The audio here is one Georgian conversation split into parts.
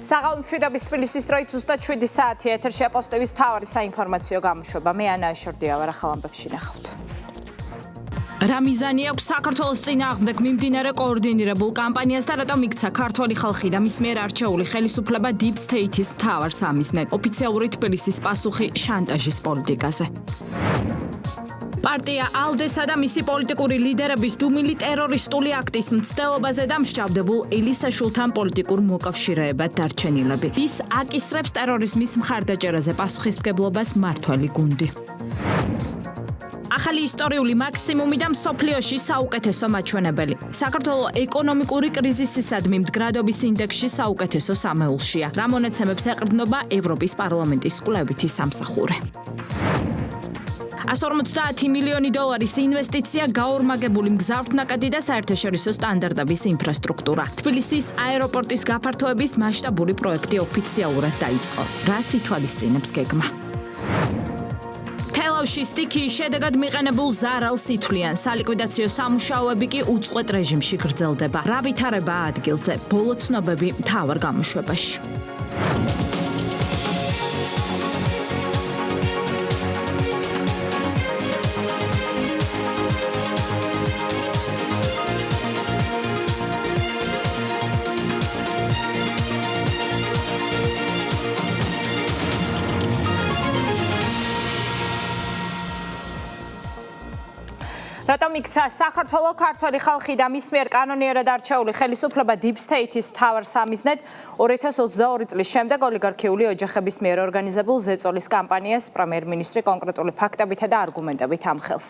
საღამო მშვიდობის თბილისის დროით ზუსტად 7 საათი ეთერში აპოსტების მთავარი საინფორმაციო გამოშვება. მე ანა შორდიავა ახალ ამბებში ნახავთ. რა მიზანი აქვს საქართველოს წინააღმდეგ მიმდინარე კოორდინირებულ კამპანიას და რატომ იქცა ქართველი ხალხი და მის მიერ არჩეული ხელისუფლება Deep State-ის მთავარ სამიზნედ? ოფიციალური თბილისის პასუხი შანტაჟის პოლიტიკაზე. პარტია ალდესა და მისი პოლიტიკური ლიდერების დუმილი ტერორისტული აქტის მცდელობაზე და მსჯავრდებულ ელისაშვილთან პოლიტიკურ მოკავშირეებად დარჩენილები. ის აკისრებს ტერორიზმის მხარდაჭერაზე პასუხისმგებლობას მართველი გუნდი. ახალი ისტორიული მაქსიმუმი და მსოფლიოში საუკეთესო მაჩვენებელი. საქართველოს ეკონომიკური კრიზისისადმი მდგრადობის ინდექსში საუკეთესო სამეულშია. რა მონაცემებს ეყრდნობა ევროპის პარლამენტის კვლევითი სამსახური. 150 მილიონი დოლარის ინვესტიცია გაორმაგებული მგზავრთნაკადი და საერთაშორისო სტანდარტების ინფრასტრუქტურა. თბილისის აეროპორტის გაფართოების მასშტაბური პროექტი ოფიციალურად დაიწყო. რას ითვალისწინებს გეგმა? თელავში სტიქიის შედეგად მიყენებულ ზარალს ითვლიან. სალიკვიდაციო სამუშაოები კი უწყვეტ რეჟიმში გრძელდება. რა ვითარებაა ადგილზე? ბოლო ცნობები მთავარ გამოშვებაში. რატომ იქცა საქართველოს ქართველი ხალხი და მის მიერ კანონიერად არჩეული ხელისუფლება Deep State-ის მთავარ სამიზნედ 2022 წლის შემდეგ ოლიგარქიული ოჯახების მიერ ორგანიზებულ ზეწოლის კამპანიას პრემიერ-მინისტრი კონკრეტული ფაქტებითა და არგუმენტებით ამხელს.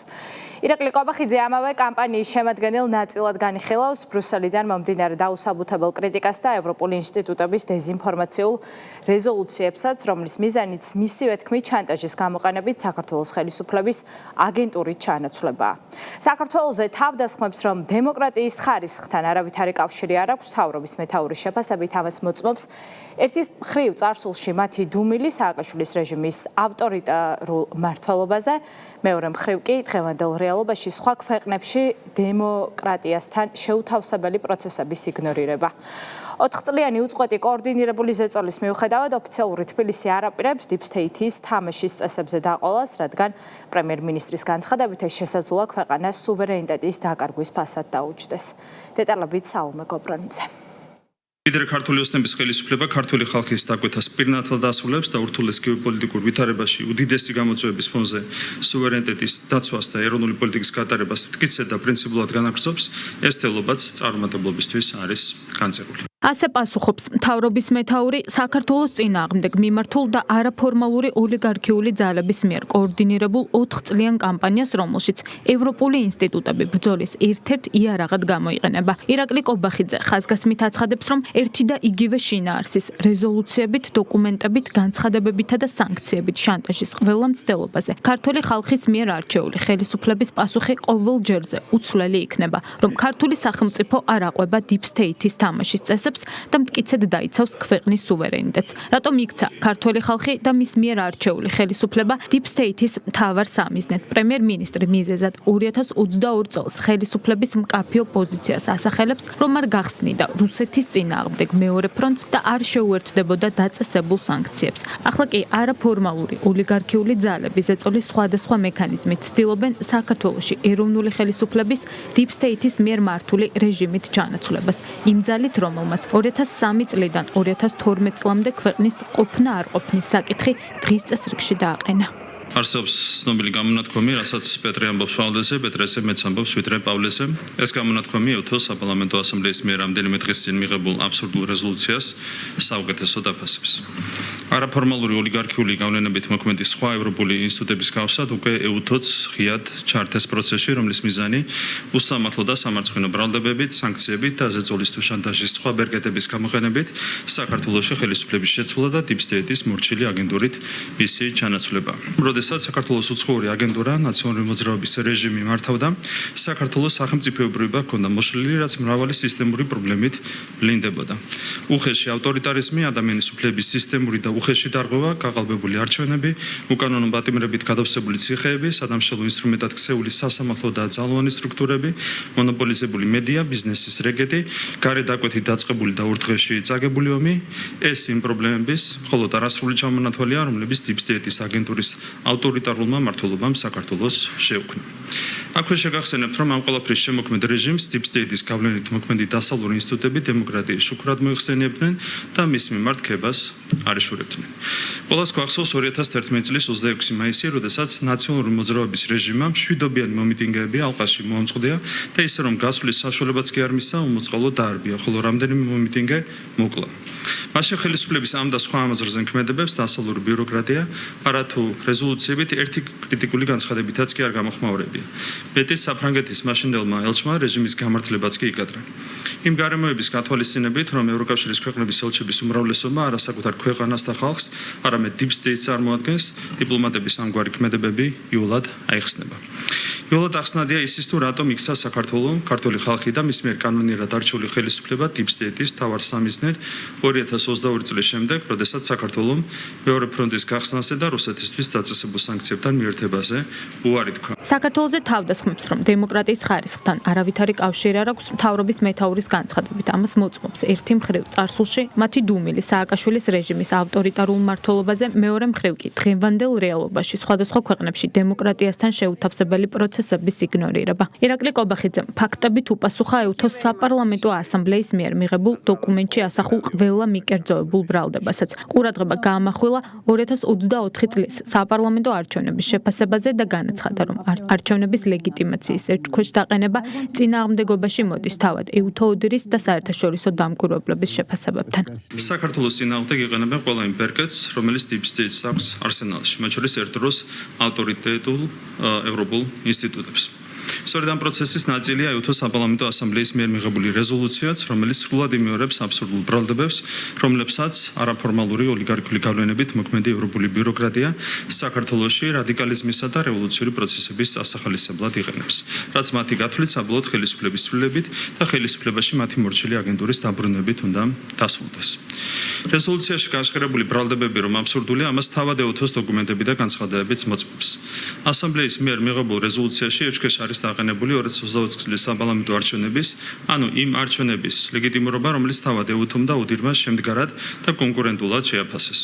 ირაკლი კობახიძე ამავე კამპანიის შემადგენელ ნაწილად განიხილავს ბრიუსელიდან მომდინარე დაუსაბუთებელ კრიტიკას და ევროპული ინსტიტუტების დეზინფორმაციულ რეზოლუციებსაც, რომლის მიზანიც მისივე თქმით შანტაჟის გამოყენებით საქართველოს ხელისუფლების აგენტურით ჩანაცვლებაა. საქართველოზე თავდასხმებს, რომ დემოკრატიის ხარისხთან არავითარი კავშირი არ აქვს მთავრობის მეთაურის შეფასებით, ამას მოწმობს ერთის მხრივ წარსულში მათი დუმილი სააკაშვილის რეჟიმის ავტორიტარულ მმართველობაზე, მეორე მხრივ კი დღევანდელ რეალობაში სხვა ქვეყნებში დემოკრატიასთან შეუთავსებელი პროცესების იგნორირება. 4 წლიანი უწყვეტი კოორდინირებული ზეწოლის მიუხედავად ოფიციალური თბილისი არ აპირებს Deep State-ის თამაშის წესებზე დაყოლას, რადგან პრემიერ-მინისტრის განცხადებით ეს შესაძლოა ქვეყანას სუვერენიტეტის დაკარგვის ფასად დაუჯდეს. დეტალებით საულმე გობრონიძე. მდიდარი ქართული ოცნების ხელისუფლება ქართული ხალხის დაკვეთას პირნათლად ასრულებს და ურთულეს გეოპოლიტიკურ ვითარებაში უდიდესი გამოწვევების ფონზე სუვერენიტეტის დაცვას და ეროვნული პოლიტიკის გატარებას მტკიცედ და პრინციპულად განაგრძობს, ეს თელობაც წარუმატებლობისთვის არის განწერული. ასე პასუხობს მთავრობის მეთაური საქართველოს წინააღმდეგ მიმართულ და არაფორმალური ოლიგარქიული ძალების მიერ კოორდინირებულ 4 წლიან კამპანიას, რომელშიც ევროპული ინსტიტუტები ბრძოლის ერთ-ერთ იარაღად გამოიყენება. ირაკლი კობახიძე ხაზგასმით აცხადებს, რომ ერთი და იგივე შინაარსის რეზოლუციებით, დოკუმენტებით, განცხადებებითა და სანქციებით შანტაჟის ყველა მცდელობაზე ქართული ხალხის მიერ არჩეული ხელისუფლების პასუხი ყოველ ჯერზე უცვლელი იქნება, რომ ქართული სახელმწიფო არ აყვება Deep State-ის თამაშის წესებს და მტკიცედ დაიცავს ქვეყნის სუვერენიტეტს. რატომ იქცა ქართველი ხალხი და მის მიერ არჩეული ხელისუფლება Deep State-ის მთავარ სამიზნედ? პრემიერ-მინისტრი მიზეზად 2022 წელს ხელისუფლების მკაფიო პოზიციას ასახელებს, რომ არ გახსნიდა რუსეთის წინააღმდეგ მეორე ფრონტს და არ შეუერთდებოდა დაწესებულ სანქციებს. ახლა კი არაფორმალური ოლიგარქიული ძალები ზეწოლის სხვადასხვა მექანიზმით ცდილობენ საქართველოში ეროვნული ხელისუფლების Deep State-ის მიერ მართული რეჟიმით ჩანაცვლებას. იმ ძალით, რომელმაც 2003 წლიდან 2012 წლამდე ქვეყნის ყოფნა არ ყოფნის საკითხი დღის წესრიგში დააყენა. არსებობს ცნობილი გამონათქვამი, რასაც პეტრე ამბობს პავლესზე, პეტრესე მეც ამბობს ვიდრე პავლესზე. ეს გამონათქვამი უთოს საპარლამენტო ასამბლეის მიერ რამდენიმე დღის წინ მიღებულ აბსურდულ რეზოლუციას საუკეთესოდ აფასებს. არაფორმალური ოლიგარქიული გავლენებით მოქმედი სხვა ევროპული ინსტიტუტების გავსად უკვე ეუთოც ღიად ჩართეს პროცესში, რომლის მიზანი უსამართლო და სამარცხვინო ბრალდებებით, სანქციებით და ზეწოლის თუ შანტაჟის სხვა ბერკეტების გამოყენებით საქართველოში ხელისუფლების შეცვლა და Deep State-ის მორჩილი აგენტურით მისი ჩანაცვლება. როდესაც საქართველოს უცხოური აგენტურა ნაციონალური მოძრაობის რეჟიმი მართავდა, საქართველოს სახელმწიფოებრიობა ჰქონდა მოშლილი, რაც მრავალი სისტემური პრობლემით ვლინდებოდა. უხეში ავტორიტარიზმი, ადამიანის უფლების სისტემური და უხეში დარღვევა, გაყალბებული არჩევნები, უკანონო პატიმრებით გადავსებული ციხეები, სადამშრალო ინსტრუმენტად ქცეული სასამართლო და ძალოვანი სტრუქტურები, მონოპოლიზებული მედია, ბიზნესის რეგეტი, გარეთ დაკვეთით დაწყებული და ურთღეში წაგებული ომი, ეს იმ პრობლემების მხოლოდ არასრული ჩამონათვალია, რომლებიც Deep State-ის აგენტურის ავტორიტარულმა მმართველობამ საქართველოს შეუქმნა. აქვე შეგახსენებთ, რომ ამ ყველაფრის შემოქმედ რეჟიმს Deep State-ის გავლენით მოქმედი დასავლური ინსტიტუტები დემოკრატიის შუქრად მოიხსენიებდნენ და მის მიმართ ქებას არ ეშურებდნენ. ყველას გვახსოვს 2011 წლის 26 მაისი, როდესაც ნაციონალური მოძრაობის რეჟიმმა მშვიდობიანი მომიტინგეები ალყაში მოამწყდია და ისე რომ გასვლის საშუალებაც კი არ მისცა, უმოწყალოდ დაარბია, ხოლო რამდენიმე მომიტინგე მოკლა. მაშინ ხელისუფლების ამ და სხვა ამაზრზე ქმედებებს დასავლური ბიუროკრატია არათუ რეზოლუციებით ერთი კრიტიკული განცხადებითაც კი არ გამოხმაურებია. მეტიც საფრანგეთის მაშინდელმა ელჩმა რეჟიმის გამართლებაც კი იკადრა. იმ გარემოების გათვალისწინებით, რომ ევროკავშირის ქვეყნების ელჩების უმრავლესობა არასაკუთარ ქვეყანას და ხალხს, არამედ Deep State-ს წარმოადგენს, დიპლომატების ამგვარი ქმედებები იოლად აიხსნება. იოლად ახსნადია ისიც თუ რატომ იქცა საქართველო, ქართული ხალხი და მის მიერ კანონიერად არჩეული ხელისუფლება Deep State-ის მთავარ სამიზნედ 2022 წლის შემდეგ, როდესაც საქართველომ მეორე ფრონტის გახსნასა და რუსეთისთვის დაწესებულ სანქციებთან მიერთებაზე უარი თქვა. საქართველოზე თავდასხმებს, რომ დემოკრატიის ხარისხთან არავითარი კავშირი არ აქვს მთავრობის მეთაურის განცხადებით, ამას მოწმობს ერთი მხრივ წარსულში მათი დუმილი სააკაშვილის რეჟიმის ავტორიტარულ მმართველობაზე, მეორე მხრივ კი დღევანდელ რეალობაში სხვადასხვა ქვეყნებში დემოკრატიასთან შეუთავსებელი პროცესების იგნორირება. ირაკლი კობახიძემ ფაქტებით უპასუხა EUTHOS საპარლამენტო ასამბლეის მიერ მიღებულ დოკუმენტში ასახულ ყველა მიკერძოებულ ბრალდებასაც. ყურადღება გაამახვილა 2024 წლის საპარლამენტო არჩევნების შეფასებაზე და განაცხადა, რომ არჩევნების ლეგიტიმაციის ერთქვეშ დაყენება წინააღმდეგობაში მოდის თავად EUTHO-ოდრის და საერთაშორისო დამკვირვებლების შეფასებებთან. საქართველოს წინააღმდეგ იყენებენ ყველა იმ ბერკეტს, რომელიც Deep State-ს აქვს არსენალში, მათ შორის ერთ დროს ავტორიტეტულ ევროპულ ინსტიტუტებს. სწორედ ამ პროცესის ნაწილია EUTHO საპარლამენტო ასამბლეის მიერ მიღებული რეზოლუციაც, რომელიც სრულად იმეორებს აბსურდულ ბრალდებებს, რომლებსაც არაფორმალური ოლიგარქიული გავლენებით მოქმედი ევროპული ბიუროკრატია საქართველოში რადიკალიზმისა და რევოლუციური პროცესების დასახალისებლად იყენებს, რაც მათი გათვლით საბოლოოდ ხელისუფლების ცვლილებით და ხელისუფლებაში მათი მორჩილი აგენტურის დაბრუნებით უნდა დასრულდეს. რეზოლუციაში განსახიერებული ბრალდებები, რომ აბსურდულია, ამას თავად EUTHO-s დოკუმენტები და განცხადებებიც მოწმობს. ასამბლეის მიერ მიღებულ რეზოლუციაში ეჭქვეშ არის დაყენებული 2022 წლის საპარლამენტო არჩევნების, ანუ იმ არჩევნების ლეგიტიმურობა, რომელიც თავად EUTHO-მ და უდირმა შემდგარად და კონკურენტულად შეაფასეს.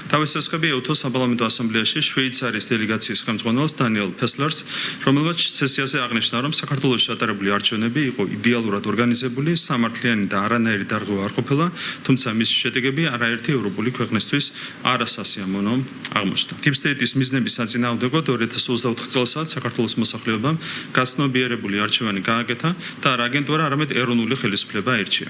თავის ესხები EUTHO-s საპარლამენტო ასამბლეაში შვეიცარიის დელეგაციის ხელმძღვანელს დანიელ ფესლერს, რომელმაც სესიაზე აღნიშნა, რომ საქართველოში ატარებული არჩევნები იყო იდეალურად ორგანიზებული, სამართლიანი და არანაირი დარღვევა არ ყოფილა, თუმცა მისი შედეგები არაერთი ევროპული ქვეყნისთვის არასასიამოვნო აღმოჩნდა. Deep State-ის მიზნების საწინააღმდეგოდ 2024 წელსაც საქართველოს მოსახლეობამ გაცნობიერებული არჩევანი გააკეთა და არა აგენტურა, არამედ ეროვნული ხელისუფლება აირჩია.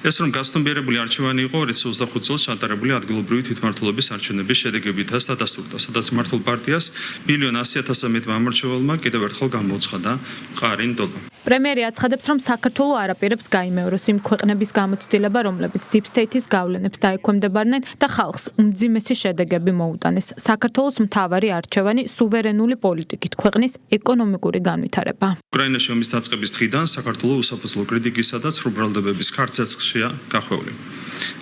ეს რომ გაცნობიერებული არჩევანი იყო 2025 წელს ჩატარებული ადგილობრივი თვითმმართველობის არჩევნების შედეგებითაც დადასტურდა, სადაც მმართველ პარტიას 1,100,000 მეტ მამორჩეველმა კიდევ ერთხელ გამოუცხადა მყარი ნდობა. პრემიერი აცხადებს, რომ საქართველო არაპირებს გაიმეოროს იმ ქვეყნების გამოცდილება, რომლებიც Deep State-ის გავლენებს დაექვემდებარნენ და ხალხს უმძიმესი შედეგები მოუტანეს. საქართველოს მთავარი არჩევანი სუვერენული პოლიტიკით ქვეყნის ეკონომიკური განვითარება. უკრაინაში ომის დაწყების დღიდან საქართველო უსაფუძვლო კრიტიკისა და ცრუბრალდებების ქარცეცხლშია გახვეული.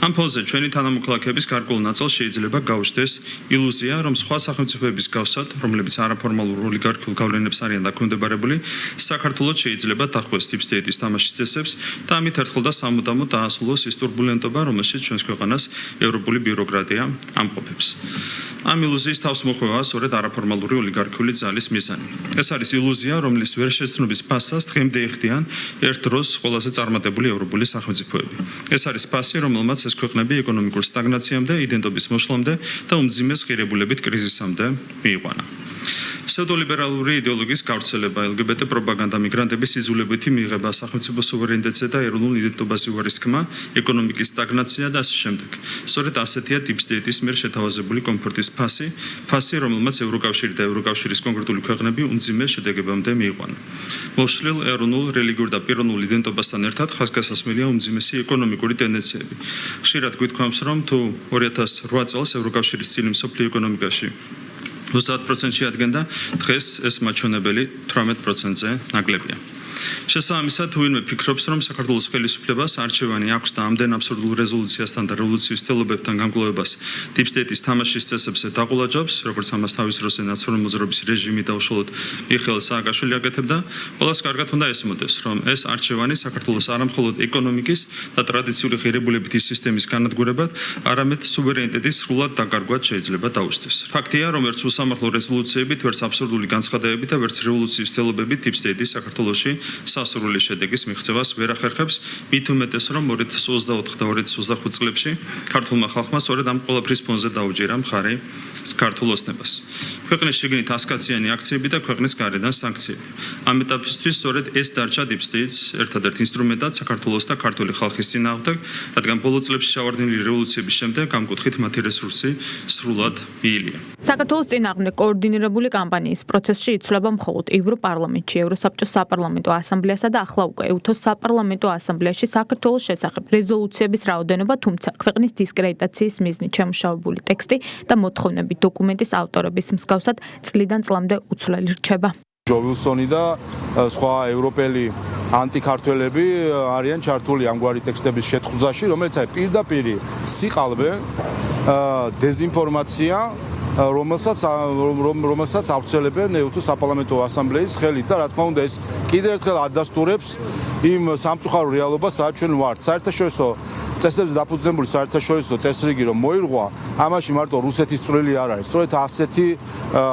ამ ფონზე ჩვენი თანამოქალაქეების გარკვეულ ნაწილს შეიძლება გაუჩნდეს ილუზია, რომ სხვა სახელმწიფოების გავსად, რომლებიც არაფორმალურ ოლიგარქიულ გავლენებს არიან დაქვემდებარებული, საქართველოს შეიძლება დახვეს Deep State-ის თამაშის წესებს და ამით ერთხელ და სამუდამოდ დაასრულოს ის ტურბულენტობა, რომელშიც ჩვენს ქვეყანას ევროპული ბიუროკრატია ამყოფებს. ამ ილუზიის თავს მოხვევა სწორედ არაფორმალური ოლიგარქიული ძალის მიზანი. ეს არის ილუზია, რომლის ვერ შეცნობის ფასას დღემდე იხდიან ერთ დროს ყველაზე წარმატებული ევროპული სახელმწიფოები. ეს არის ფასი, რომელმაც ეს ქვეყნები ეკონომიკურ სტაგნაციამდე, იდენტობის მოშლამდე და უმძიმეს ღირებულებით კრიზისამდე მიიყვანა. Pseudoliberალური იდეოლოგიის გავრცელება, LGBT პროპაგანდა, მიგრანტების იძულებითი მიღება, სახელმწიფო სუვერენიტეტზე და ეროვნულ იდენტობაზე უარისქმა, ეკონომიკის სტაგნაცია და ასე შემდეგ. სწორედ ასეთია Deep State-ის მიერ შეთავაზებული კომფორტის ფასი, რომელმაც ევროკავშირი და ევროკავშირის კონკრეტული ქვეყნები უმძიმეს შედეგებამდე მიიყვანა. მოშლილ ეროვნულ, რელიგიურ და პიროვნულ იდენტობასთან ერთად ხაზგასასმელია უმძიმესი ეკონომიკური ტენდენციები. ხშირად გვითქვამს, რომ თუ 2008 წელს ევროკავშირის წილი მსოფლიო ეკონომიკაში 30%-ში ადგენდა, დღეს ეს მაჩვენებელი 18%-ზე ნაკლებია. შესაბამისად, ვინმე ფიქრობს, რომ საქართველოს ხელისუფლებას არჩევანი აქვს და ამდენ აბსურდულ რეზოლუციასთან და რევოლუციის თელობებთან გამკლავებას დიპსტეიტის თამაშის წესებზე დაყოლაჯობს, როგორც ამას თავის დროს ნაციონალური მოძრაობის რეჟიმი და უშუალოდ მიხეილ სააკაშვილი აკეთებდა, ყველას კარგად უნდა ესმოდეს, რომ ეს არჩევანი საქართველოს არამხოლოდ ეკონომიკის და ტრადიციული ღირებულებითი სისტემის განადგურებად, არამედ სუვერენიტეტის სრულად დაკარგვად შეიძლება დაუსწროს. ფაქტია, რომ ვერც უსამართლო რეზოლუციებით, ვერც აბსურდული განცხადებებით და ვერც რევოლუციის თელობებით დიპსტეიტის საქართველოში სასურველი შედეგის მიღწევას ვერ ახერხებს, მით უმეტეს რომ 2024 და 2025 წლებში ქართულმა ხალხმა სწორედ ამ ყველაფრის ფონზე დაუჯერა მხარი ქართულ ოცნებას. ქვეყნის შიგნით 100-კაციანი აქციები და ქვეყნის გარედან სანქციები. ამ ეტაპისთვის სწორედ ეს დარჩა დიპსტეიტს ერთადერთ ინსტრუმენტად საქართველოს და ქართული ხალხის წინააღმდეგ, რადგან ბოლო წლებში ჩავარდნილი რევოლუციების შემდეგ ამ კუთხით მათი რესურსი სრულად მიილია. საქართველოს წინააღმდეგ კოორდინირებული კამპანიის პროცესში იცვლება მხოლოდ ევროპარლამენტში, ევროსაბჭოს საპარლამენტო ასამბლეასა და ახლა უკვე ევთოს საპარლამენტო ასამბლეაში საქართველოს შესახებ რეზოლუციების რაოდენობა, თუმცა ქვეყნის დისკრედიტაციის მიზნით შემუშავებული ტექსტი და მოთხოვნები დოკუმენტის ავტორების მსგავსად წლიდან წლამდე უცვლელი რჩება. ჯო ვილსონი და სხვა ევროპელი ანტიქართველები არიან ჩართული ამგვარი ტექსტების შეთხუზაში, რომელიც არის პირდაპირ სიყალბე, დეზინფორმაცია, რომელსაც ავრცელებენ ევთოს საპარლამენტო ასამბლეის ხელით და რა თქმა უნდა ეს კიდევ ერთხელ ადასტურებს იმ სამწუხარო რეალობას, სადაც ჩვენ ვართ. საერთაშორისო წესებზე დაფუძნებული საერთაშორისო წესრიგი რომ მოირღვა, ამაში მარტო რუსეთის წვლილი არ არის. სწორედ ასეთი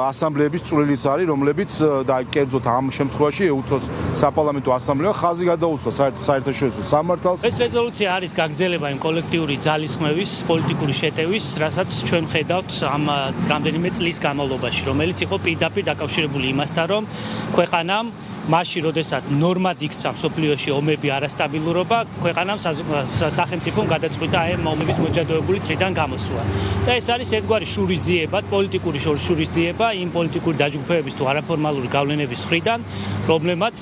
ასამბლეების წვლილიც არის, რომლებიც და კერძოდ ამ შემთხვევაში ევთოს საპარლამენტო ასამბლეა ხაზი გადაუსვა საერთაშორისო სამართალს. ეს რეზოლუცია არის გაგრძელება იმ კოლექტიური ძალისხმევის, პოლიტიკური შეტევის, რასაც ჩვენ ხედავთ ამ რამდენიმე წლის განმავლობაში, რომელიც იყო პირდაპირ დაკავშირებული იმასთან, რომ ქვეყანამ მაშინ, როდესაც ნორმად იქცა მსოფლიოში ომები, არასტაბილურობა, ქვეყანამ სახელმწიფომ გადაწყვიტა ამ ომების მოჯადოებული წრიდან გამოსვლა. და ეს არის ერთგვარი შურისძიება, პოლიტიკური შურისძიება იმ პოლიტიკური დაჯგუფებების თუ არაფორმალური გავლენების მხრიდან, რომლებმაც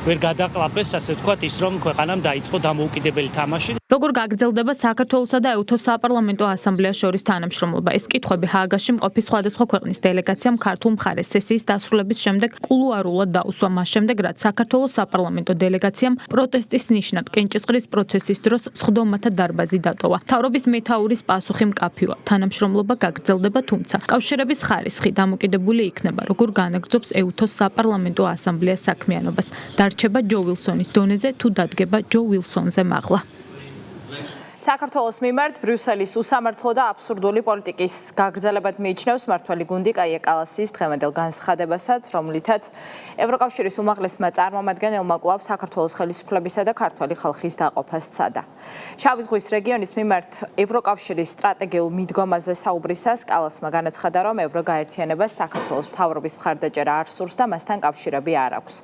ვერ გადაყლაპეს, ასე ვთქვათ, ის რომ ქვეყანამ დაიწყო დამოუკიდებელი თამაში. როგორ გაგრძელდება საქართველოსა და ევთოს საპარლამენტო ასამბლეას შორის თანამშრომლობა? ეს კითხვები ჰააგაში მყოფი სხვადასხვა ქვეყნის დელეგაციამ ქართულ მხარეს სესიის დასრულების შემდეგ კულუარულად დაუსვა, მას შემდეგ რაც საქართველოს საპარლამენტო დელეგაციამ პროტესტის ნიშნად კენჭისყრის პროცესის დროს სხდომათა დარბაზი დატოვა. მთავრობის მეთაურის პასუხი მკაფიოა. თანამშრომლობა გაგრძელდება, თუმცა კავშირების ხარისხი დამოკიდებული იქნება, როგორ განაგრძობს ევთოს საპარლამენტო ასამბლეას საქმიანობას. დარჩება ჯო ვილსონის დონეზე თუ დადგება ჯო ვილსონზე მაღლა. საქართველოს მიმართ ბრიუსელის უსამართლო და აბსურდული პოლიტიკის გაგრძელებად მიიჩნევს მმართველი გუნდი კაია კალასის დღევანდელ განცხადებასაც, რომლითაც ევროკავშირის უმაღლესმა წარმომადგენელმა კვლავ საქართველოს ხელისუფლებისა და ქართველი ხალხის დაყოფას სცადა. შავი ზღვის რეგიონის მიმართ ევროკავშირის სტრატეგიულ მიდგომაზე საუბრისას კალასმა განაცხადა, რომ ევროგაერთიანებას საქართველოს მთავრობის მხარდაჭერა არ სურს და მასთან კავშირები არ აქვს.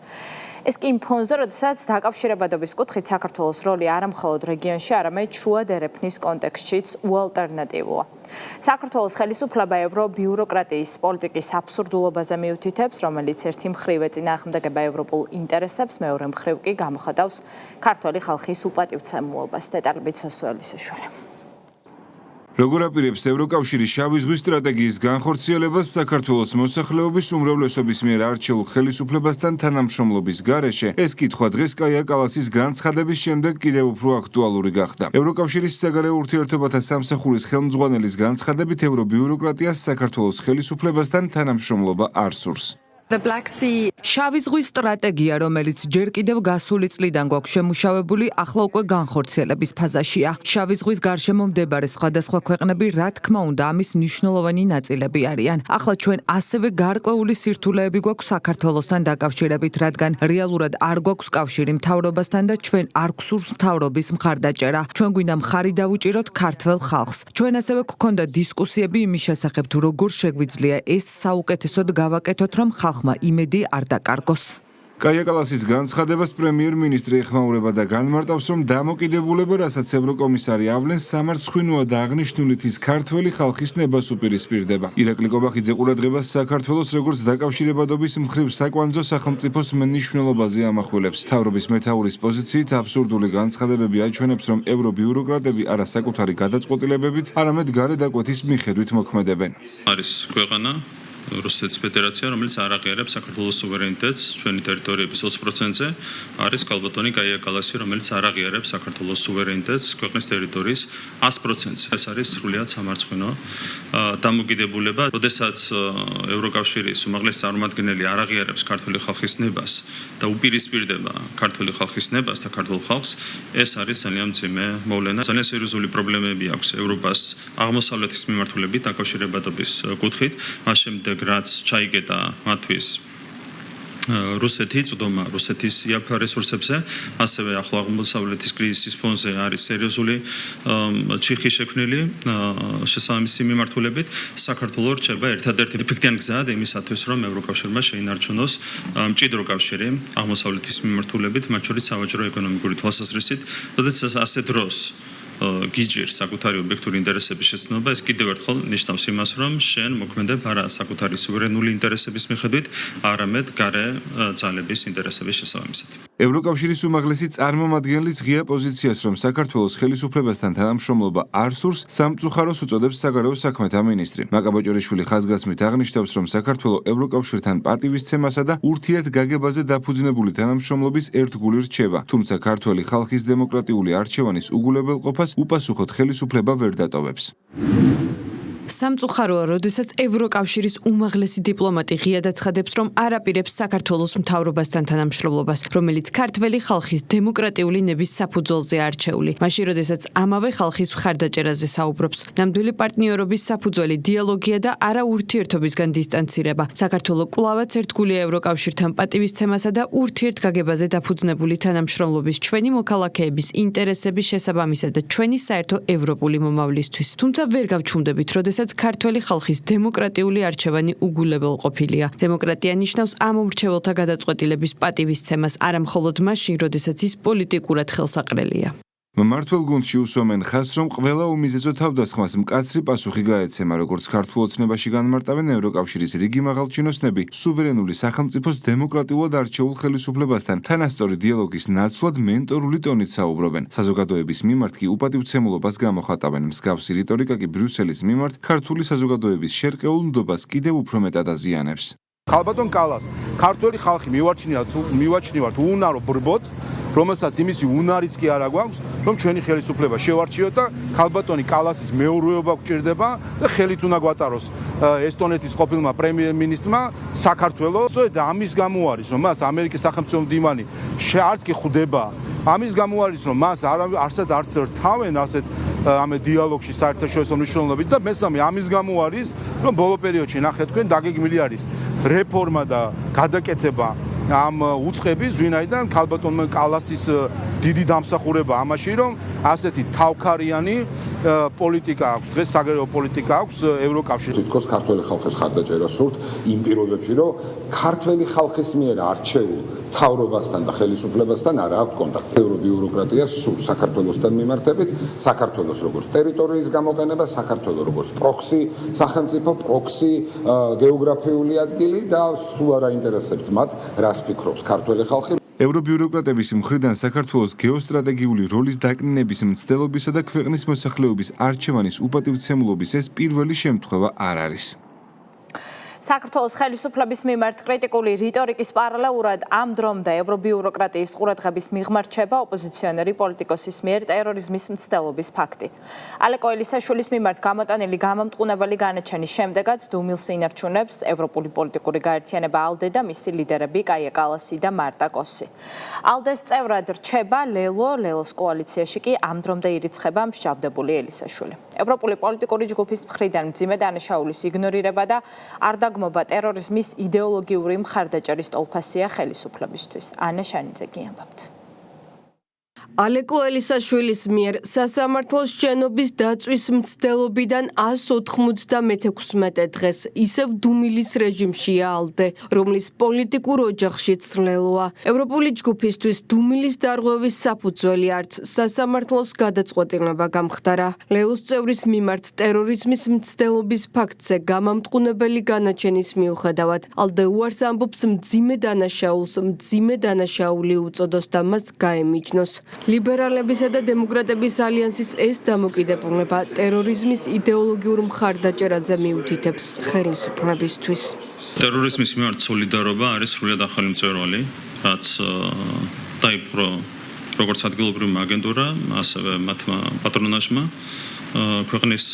ეს კი იმ ფონზე, როდესაც დაკავშირებადობის კუთხით საქართველოს როლი არამხოლოდ რეგიონში, არამედ შუა დერეფნის კონტექსტშიც უალტერნატივოა. საქართველოს ხელისუფლება ევრობიუროკრატიის პოლიტიკის აბსურდულობაზე მიუთითებს, რომელიც ერთი მხრივ ეწინააღმდეგება ევროპულ ინტერესებს, მეორე მხრივ კი გამოხატავს ქართველი ხალხის უპატივცემულობას. დეტალებით სოსუელისაშვილი. როგორ აპირებს ევროკავშირი შავი ზღვის სტრატეგიის განხორციელებას საქართველოს მოსახლეობის უმრავლესობის მიერ არჩეულ ხელისუფლებასთან თანამშრომლობის გარეშე, ეს კითხვა დღეს კაია კალასის განცხადების შემდეგ კიდევ უფრო აქტუალური გახდა. ევროკავშირის საგარეო ურთიერთობათა სამსახურის ხელმძღვანელის განცხადებით ევრობიუროკრატიას საქართველოს ხელისუფლებასთან თანამშრომლობა არ სურს. შავი ზღვის სტრატეგია, რომელიც ჯერ კიდევ გასული წლიდან გვაქვს შემუშავებული, ახლა უკვე განხორციელების ფაზაშია. შავი ზღვის გარშემო მდებარე სხვადასხვა ქვეყნები, რა თქმა უნდა, ამის მნიშვნელოვანი ნაწილები არიან. ახლა ჩვენ ასევე გარკვეული სირთულეები გვაქვს საქართველოსთან დაკავშირებით, რადგან რეალურად არ გვაქვს კავშირი მთავრობასთან და ჩვენ არ გვსურს მთავრობის მხარდაჭერა. ჩვენ გვინდა მხარი დავუჭიროთ ქართველ ხალხს. ჩვენ ასევე გვქონდა დისკუსიები იმის შესახებ, თუ როგორ შეგვიძლია ეს საუკეთესოდ გავაკეთოთ, რომ ხალხმა იმედი არ დაკარგოს. კაია კალასის განცხადებას პრემიერ-მინისტრი ეხმაურება და განმარტავს, რომ დამოკიდებულება, რასაც ევროკომისარი ავლენს, სამარცხვინოა და აღნიშნულით ის ქართველი ხალხის ნებას უპირისპირდება. ირაკლი კობახიძე ყურადღებას საქართველოს როგორც დაკავშირებადობის მხრივ საკვანძო სახელმწიფოს მნიშვნელობაზე ამახვილებს. მთავრობის მეთაურის პოზიციით აბსურდული განცხადებები აჩვენებს, რომ ევრობიუროკრატები არა საკუთარი გადაწყვეტილებებით, არამედ გარე დაკვეთის მიხედვით მოქმედებენ. არის ქვეყანა, რუსეთის ფედერაცია, რომელიც არ აღიარებს საქართველოს სუვერენიტეტს ჩვენი ტერიტორიების 20%-ზე, არის ქალბატონი გაია კალასი, რომელიც არ აღიარებს საქართველოს სუვერენიტეტს ქვეყნის ტერიტორიის 100%-ზე. ეს არის სრულიად სამარცხვინო დამოკიდებულება. როდესაც ევროკავშირის უმაღლესი წარმომადგენელი არ აღიარებს ქართული ხალხის ნებას და უპირისპირდება ქართული ხალხის ნებას და ქართულ ხალხს, ეს არის ძალიან მძიმე მოვლენა. ძალიან სერიოზული პრობლემები აქვს ევროპას აღმოსავლეთის მიმართულებით დაკავშირებადობის კუთხით. მას შემდეგ რაც ჩაიგედა მათთვის რუსეთი, წვდომა რუსეთის იაფა რესურსებზე, ასევე ახლო აღმოსავლეთის კრიზისის ფონზე არის სერიოზული ჩიხი შექმნილი შესაბამისი მიმართულებით. საქართველოს რჩება ერთადერთი ეფექტიანი გზა იმისათვის, რომ ევროკავშირმა შეინარჩუნოს მჭიდრო კავშირი აღმოსავლეთის მიმართულებით, მათ შორის სავაჭრო ეკონომიკური თვალსაზრისით, როდესაც ასე დროს გიჯერს საკუთარი ობიექტური ინტერესების შეცნობა, ეს კიდევ ერთხელ ნიშნავს იმას, რომ შენ მოქმედებ არა საკუთარი სუვერენული ინტერესების მიხედვით, არამედ გარე ძალების ინტერესების შესაბამისად. ევროკავშირის უმაღლესი წარმომადგენლის ღია პოზიციას, რომ საქართველოს ხელისუფლებასთან თანამშრომლობა არ სურს, სამწუხაროს უწოდებს საგარეო საქმეთა მინისტრი. მაკაბაჭორიშვილი ხაზგასმით აღნიშნავს, რომ საქართველოს ევროკავშირთან პატივისცემასა და ურთიერთგაგებაზე დაფუძნებული თანამშრომლობის ერთგული რჩება, თუმცა ქართველი ხალხის დემოკრატიული არჩევანის უგულებელყოფას უპასუხოდ ხელისუფლება ვერ დატოვებს. სამწუხაროა, როდესაც ევროკავშირის უმაღლესი დიპლომატი ღიად აცხადებს, რომ არ აპირებს საქართველოს მთავრობასთან თანამშრომლობას, რომელიც ქართველი ხალხის დემოკრატიული ნების საფუძველზე არჩეული. მაშინ, როდესაც ამავე ხალხის მხარდაჭერაზე საუბრობს, ნამდვილი პარტნიორობის საფუძველი დიალოგია და არა ურთიერთობისგან დისტანცირება. საქართველოს კვლავაც ერთგულია ევროკავშირთან პატივისცემასა და ურთიერთგაგებაზე დაფუძნებული თანამშრომლობის ჩვენი მოქალაქეების ინტერესების შესაბამისად და ჩვენი საერთო ევროპული მომავლისთვის. თუმცა ვერ გავჩუმდებით, როდესაც ქართველი ხალხის დემოკრატიული არჩევანი უგულებელყოფილია. დემოკრატია ნიშნავს ამ უმრჩეველთა გადაწყვეტილების პატივისცემას, არა მხოლოდ მაშინ, როდესაც ის პოლიტიკურად ხელსაყრელია. მმართველ გუნდში უსვამენ ხაზს, რომ ყველა უმიზეზო თავდასხმას მკაცრი პასუხი გაეცემა, როგორც ქართულ ოცნებაში განმარტავენ ევროკავშირის რიგი მაღალჩინოსნები, სუვერენული სახელმწიფოს დემოკრატიულად არჩეულ ხელისუფლებასთან თანასწორი დიალოგის ნაცვლად მენტორული ტონით საუბრობენ. საზოგადოების მიმართ კი უპატივცემულობას გამოხატავენ. მსგავსი რიტორიკა კი ბრიუსელის მიმართ ქართული საზოგადოების შერყეულ ნდობას კიდევ უფრო მეტად აზიანებს. ქალბატონ კალას, ქართველი ხალხი მივაჩნივართ უუნარო ბრბოთ, რომელსაც იმისი უნარიც კი არ აგვაქვს, რომ ჩვენი ხელისუფლება შევარჩიოთ და ქალბატონი კალასის მეურვეობა გვჭირდება და ხელით უნდა გვატაროს ესტონეთის ყოფილმა პრემიერ-მინისტრმა საქართველოს და ამის გამო არის, რომ მას ამერიკის სახელმწიფო მდივანი არც კი ხვდება. ამის გამო არის, რომ მას არც რთავენ ასეთ ამ დიალოგში საერთაშორისო მნიშვნელობით და მესამე ამის გამო არის, რომ ბოლო პერიოდში ნახეთ თქვენ დაგეგმილი არის რეფორმა და გადაკეთება ამ უწყების, ვინაიდან ქალბატონმა კალასის დიდი დამსახურება ამაში, რომ ასეთი თავქარიანი პოლიტიკა აქვს, დღეს საგარეო პოლიტიკა აქვს ევროკავშირში. თითქოს ქართველი ხალხის ხარდაჭერა სურთ იმ პირობებში, რომ ქართველი ხალხის მიერ არჩეულ თავრობასთან და ხელისუფლებასთან არ აქვს კონტაქტი. ევრობიუროკრატია სურს საქართველოსთან მიმართებით, საქართველოს როგორც ტერიტორიის გამოყენება, საქართველოს როგორც პროქსი სახელმწიფო, პროქსი გეოგრაფიული ადგილი და სულ არ აინტერესებთ მათ, რას ფიქრობს ქართველი ხალხი. ევრობიუროკრატების მხრიდან საქართველოს გეოსტრატეგიული როლის დაკნინების მცდელობისა და ქვეყნის მოსახლეობის არჩევანის უპატივცემულობის ეს პირველი შემთხვევა არ არის. საქართველოს ხელისუფლების მიმართ კრიტიკული რიტორიკის პარალელურად ამ დრომდე ევრობიუროკრატიის ყურადღების მიღმა რჩება ოპოზიციონერი პოლიტიკოსის მიერ ტერორიზმის მცდელობის ფაქტი. ალეკო ელისაშვილის მიმართ გამოტანილი გამამტყუნებელი განაჩენის შემდეგაც დუმილს ინარჩუნებს ევროპული პოლიტიკური გაერთიანება ALDE და მისი ლიდერები კაია კალასი და მარტა კოსი. ALDE-ს წევრად რჩება ლელოს კოალიციაში კი ამ დრომდე ირიცხება მსჯავრდებული ელისაშვილი. ევროპული პოლიტიკური ჯგუფის მხრიდან მძიმე დანაშაულის იგნორირება და არ დაგმობა ტერორიზმის იდეოლოგიური მხარდაჭერის ტოლფასია ხელისუფლებისთვის. ანა შანიძე გიამბობთ. ალეკო ელისაშვილის მიერ სასამართლოს შენობის დაწვის მცდელობიდან 196 დღეს ისევ დუმილის რეჟიმშია ALDE, რომლის პოლიტიკურ ოჯახში ცვლელოა. ევროპული ჯგუფისთვის დუმილის დარღვევის საფუძველი არც სასამართლოს გადაწყვეტილება გამხდარა. ლელოს წევრის მიმართ ტერორიზმის მცდელობის ფაქტზე გამამტყუნებელი განაჩენის მიუხედავად, ALDE უარს ამბობს მძიმე დანაშაული უწოდოს და მას გაემიჯნოს. ლიბერალებისა და დემოკრატების ალიანსის ეს დამოკიდებულება ტერორიზმის იდეოლოგიურ მხარდაჭერაზე მიუთითებს ხელისუფლებისთვის. ტერორიზმის მიმართ სოლიდარობა არის სრულად ახალი მწვერვალი, რაც დაიპყრო როგორც ადგილობრივი აგენტურა, ასევე მათმა პატრონაჟმა ქვეყნის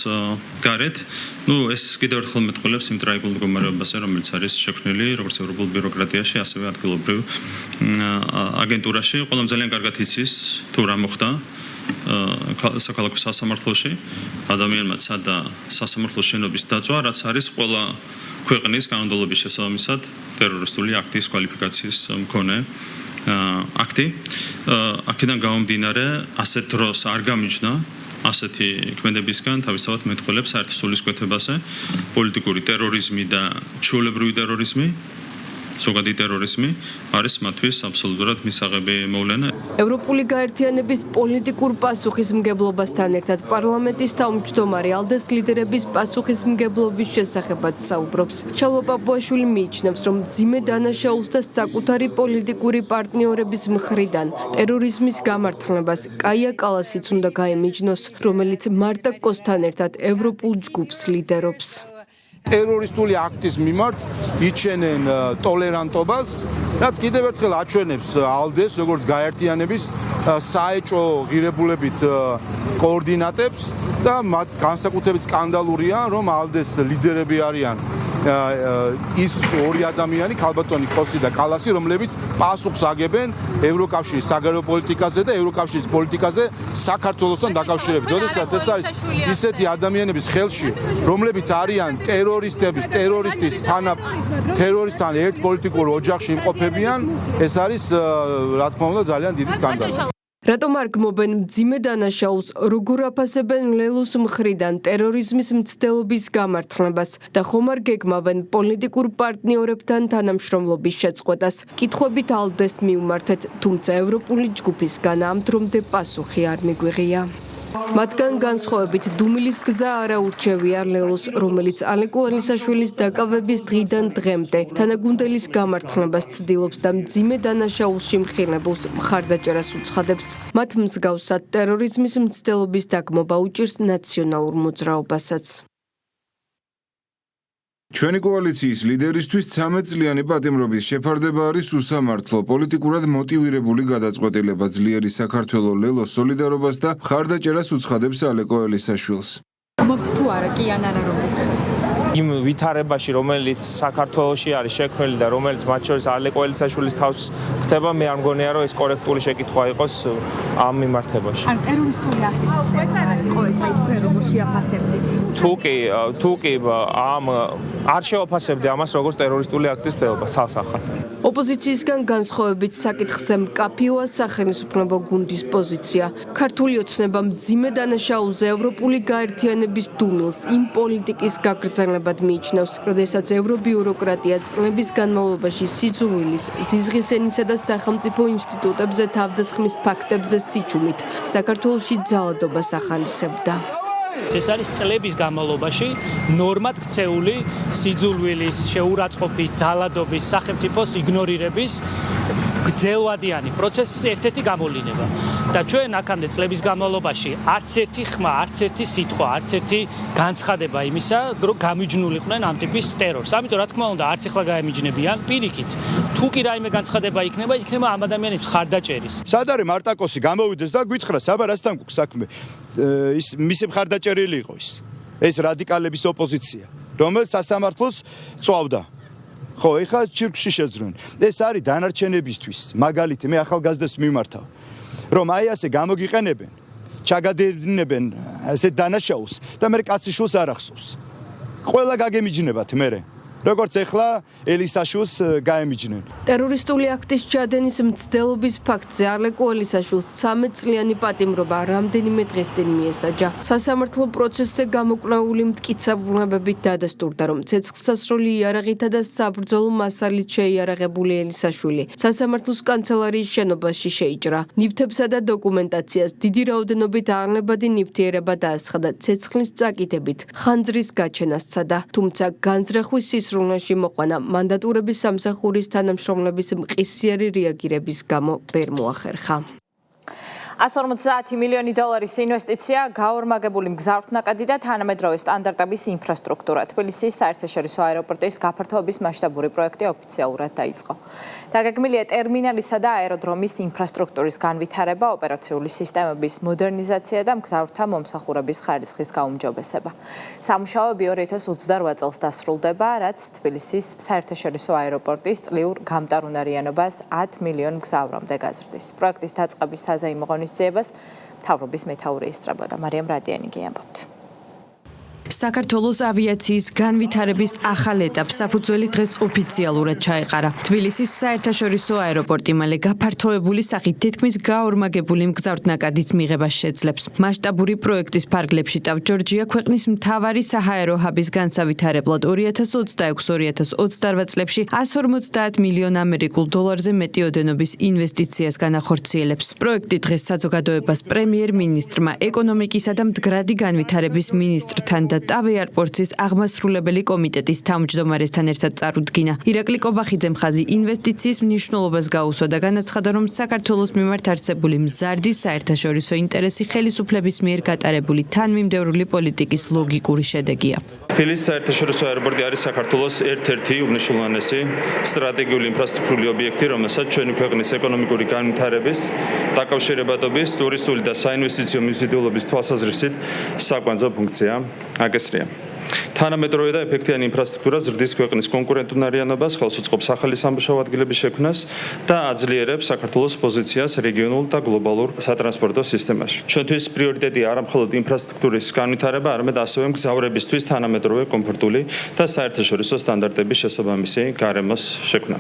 გარეთ. ეს კიდევ ერთხელ მეტყველებს იმ ტრაიგულ მდგომარეობაზე, რომელიც არის შექმნილი როგორც ევროპულ ბიუროკრატიაში, ასევე ადგილობრივ აგენტურაში. ყველამ ძალიან კარგად იცის თუ რა მოხდა საქალაქო სასამართლოში, ადამიანმა ცადა სასამართლოს შენობის დაწვა, რაც არის ყველა ქვეყნის კანონმდებლობის შესაბამისად ტერორისტული აქტის კვალიფიკაციის მქონე აქტი. აქედან გამომდინარე, ასეთ დროს არ გამიჯნა ასეთი ქმედებისგან თავისთავად მეტყველებს საერთო სულისკვეთებაზე პოლიტიკური ტერორიზმი და ჩვეულებრივი ტერორიზმი, ზოგადი ტერორიზმი არის მათთვის აბსოლუტურად მისაღები მოვლენა. ევროპული გაერთიანების პოლიტიკურ პასუხისმგებლობასთან ერთად პარლამენტის თავმჯდომარე ალდეს ლიდერების პასუხისმგებლობის შესახებაც საუბრობს. ჩალვა პაპუაშვილი მიიჩნევს, რომ მძიმე დანაშაულს და საკუთარი პოლიტიკური პარტნიორების მხრიდან ტერორიზმის გამართლებას კაია კალასიც უნდა გაემიჯნოს, რომელიც მარტა კოსთან ერთად ევროპულ ჯგუფს ლიდერობს. ტერორისტული აქტის მიმართ იჩენენ ტოლერანტობას, რაც კიდევ ერთხელ აჩვენებს ალდეს როგორც გაერთიანების საეჭვო ღირებულებით კოორდინატებს და მათ განსაკუთრებით სკანდალურია, რომ ალდეს ლიდერები არიან ის ორი ადამიანი, ქალბატონი კოსი და კალასი, რომლებიც პასუხს აგებენ ევროკავშირის საგარეო პოლიტიკაზე და ევროკავშირის პოლიტიკაზე საქართველოსთან დაკავშირებით. როდესაც ეს არის ისეთი ადამიანების ხელში, რომლებიც არიან ტერორისტთან ერთ პოლიტიკურ ოჯახში იმყოფებიან, ეს არის რა თქმა უნდა ძალიან დიდი სკანდალი. რატომ არ გმობენ მძიმე დანაშაულს, როგორ აფასებენ ლელუს მხრიდან ტერორიზმის მცდელობის გამართლებას და ხომ არ გეგმავენ პოლიტიკურ პარტნიორებთან თანამშრომლობის შეწყვეტას? კითხვებით ალდეს მიუმართეთ, თუმცა ევროპული ჯგუფისგან ამ დრომდე პასუხი არ მიგვიღია. მათგან განსხვავებით დუმილის გზა არაურჩევია ლელოს, რომელიც ალეკო ელისაშვილის დაკავების დღიდან დღემდე თანაგუნდელის გამართლებას ცდილობს და მძიმე დანაშაულში მხილებულს მხარდაჭერას უცხადებს. მათ მსგავსად ტერორიზმის მცდელობის დაგმობა უჭირს ნაციონალურ მოძრაობასაც. ჩვენი კოალიციის ლიდერისთვის 13 წლიანი პატიმრობის შეფარდება არის უსამართლო, პოლიტიკურად მოტივირებული გადაწყვეტილება. ძლიერი საქართველო ლელოს სოლიდარობას და მხარდაჭერას უცხადებს ალეკო ელისაშვილს. გმობთ თუ არა, კი ან არა რომ გითხრათ? იმ ვითარებაში, რომელიც საქართველოში არის შექმნილი და რომელიც მათ შორის ალეკო ელისაშვილის თავს ხდება, მე არ მგონია, რომ ეს კორექტული შეკითხვა იყოს ამ მიმართებაში. ან ტერორისტული აქტის მცდელობა იყო ეს, აი თქვენ როგორ შეაფასებდით? თუ კი არ შევაფასებდი ამას როგორც ტერორისტული აქტის მცდელობა, ცალსახად. ოპოზიციისგან განსხვავებით საკითხზე მკაფიოა სახელმწიფო გუნდის პოზიცია. ქართული ოცნება მძიმე დანაშაულზე ევროპული გაერთიანების დუმილს იმ პოლიტიკის გაგრძელებად მიიჩნევს, როდესაც ევრობიუროკრატია წლების განმავლობაში სიძულვილის, ზიზღის ენისა და სახელმწიფო ინსტიტუტებზე თავდასხმის ფაქტებზე სიჩუმით საქართველოში ძალადობას ახალისებდა. ეს არის წლების განმავლობაში ნორმად ქცეული სიძულვილის, შეურაცხყოფის, ძალადობის, სახელმწიფოს იგნორირების გრძელვადიანი პროცესის ერთ-ერთი გამოვლინება. და ჩვენ აქამდე წლების განმავლობაში არც ერთი ხმა, არც ერთი სიტყვა, არც ერთი განცხადება იმისა, რომ გამიჯნულიყვნენ ამ ტიპის ტერორს. ამიტომ რა თქმა უნდა, არც ახლა გაემიჯნებიან, პირიქით. თუ კი რაიმე განცხადება იქნება ამ ადამიანებს მხარდაჭერის. სად არის მარტაკოსი გამოვიდეს და გვითხრა საბარასთან გვქ საქმე. მისი მხარდაჭერილი იყო ის. ეს რადიკალების ოპოზიცია, რომელიც სასამართლოს წვავდა. ხო, ეხლა ჩირკში შეძრნენ. ეს არის დანარჩენებისთვის, მაგალითი მე ახალგაზრდებს მიმართავ, რომ აი ასე გამოგიყენებენ, ჩაგადევნებენ ესე დანაშაულს და მე კაციშვილს არ ახსოვს. ყველა გაგემიჯნებათ მე. როგორც ეხლა ელისაშვილს გაემიჯნენ. ტერორისტული აქტის ჩადენის მცდელობის ფაქტზე ალეკო ელისაშვილს 13 წლიანი პატიმრობა რამდენიმე დღის წინ მიესაჯა. სასამართლო პროცესზე გამოკვლეული მტკიცებულებებით დადასტურდა, რომ ცეცხლსასროლი იარაღითა და საბრძოლო მასალით შეიარაღებული ელისაშვილი სასამართლოს კანცელარიის შენობაში შეიჭრა. ნივთებსა და დოკუმენტაციას დიდი რაოდენობით აღნებადი ნივთიერება დაასხადა ცეცხლის წაკითებით, ხანძრის გაჩენას სცადა, თუმცა განზრახვის სრულნაში მოყვანა მანდატურების სამსახურის თანამშრომლების მყისიერი რეაგირების გამო ვერ მოახერხა. 150 მილიონი დოლარის ინვესტიცია გაორმაგებული მგზავრთნაკადი და თანამედროვე სტანდარტების ინფრასტრუქტურა. თბილისის საერთაშორისო აეროპორტის გაფართოების მასშტაბური პროექტი ოფიციალურად დაიწყო. დაგეგმილია ტერმინალისა და აეროდრომის ინფრასტრუქტურის განვითარება, ოპერაციული სისტემების მოდერნიზაცია და მგზავრთა მომსახურების ხარისხის გაუმჯობესება. სამუშაოები 2028 წელს დასრულდება, რაც თბილისის საერთაშორისო აეროპორტის წლიურ გამტარუნარიანობას 10 მილიონ მგზავრამდე გაზრდის. პროექტის დაწყების საზეიმო ღონისძიებას მთავრობის მეთაური ესწრებოდა. მარიამ რადიანიგი ამბობთ. საქართველოს ავიაციის განვითარების ახალ ეტაპს საფუძველი დღეს ოფიციალურად ჩაეყარა. თბილისის საერთაშორისო აეროპორტი მალე გაფართოებული სახით თითქმის გაორმაგებული მგზავრთნაკადის მიღებას შეძლებს. მასშტაბური პროექტის ფარგლებში ტავ-ჯორჯია ქვეყნის მთავარი საჰაერო ჰაბის განსავითარებლად 2022-2028 წლებში 150 მილიონ ამერიკულ დოლარზე მეტი ოდენობის ინვესტიციას განახორციელებს. პროექტი დღეს საზოგადოებას პრემიერ-მინისტრმა, ეკონომიკისა და მდგრადი განვითარების მინისტრთან და ტავ-აეროპორტის აღმასრულებელი კომიტეტის თავმჯდომარესთან ერთად წარუდგინა. ირაკლი კობახიძემ ხაზი ინვესტიციის მნიშვნელობას გაუსვა და განაცხადა, რომ საქართველოს მიმართ არსებული მზარდი საერთაშორისო ინტერესი ხელისუფლების მიერ გატარებული თანმიმდევრული პოლიტიკის ლოგიკური შედეგია. თბილისის საერთაშორისო აეროპორტი არის საქართველოს ერთ-ერთი უმნიშვნელოვანესი სტრატეგიული ინფრასტრუქტურული ობიექტი, რომელსაც ჩვენი ქვეყნის ეკონომიკური განვითარების, დაკავშირებადობის, ტურისტული და საინვესტიციო მიზიდულობის თვალსაზრისით საკვანძო ფუნქცია აკისრია. თანამედროვე და ეფექტიანი ინფრასტრუქტურა ზრდის ქვეყნის კონკურენტუნარიანობას, ხელს უწყობს ახალი სამუშაო ადგილების შექმნას და აძლიერებს საქართველოს პოზიციას რეგიონულ და გლობალურ სატრანსპორტო სისტემაში. ჩვენთვის პრიორიტეტია არა მხოლოდ ინფრასტრუქტურის განვითარება, არამედ ასევე მგზავრებისთვის თანამედროვე, კომფორტული და საერთაშორისო სტანდარტების შესაბამისი გარემოს შექმნა.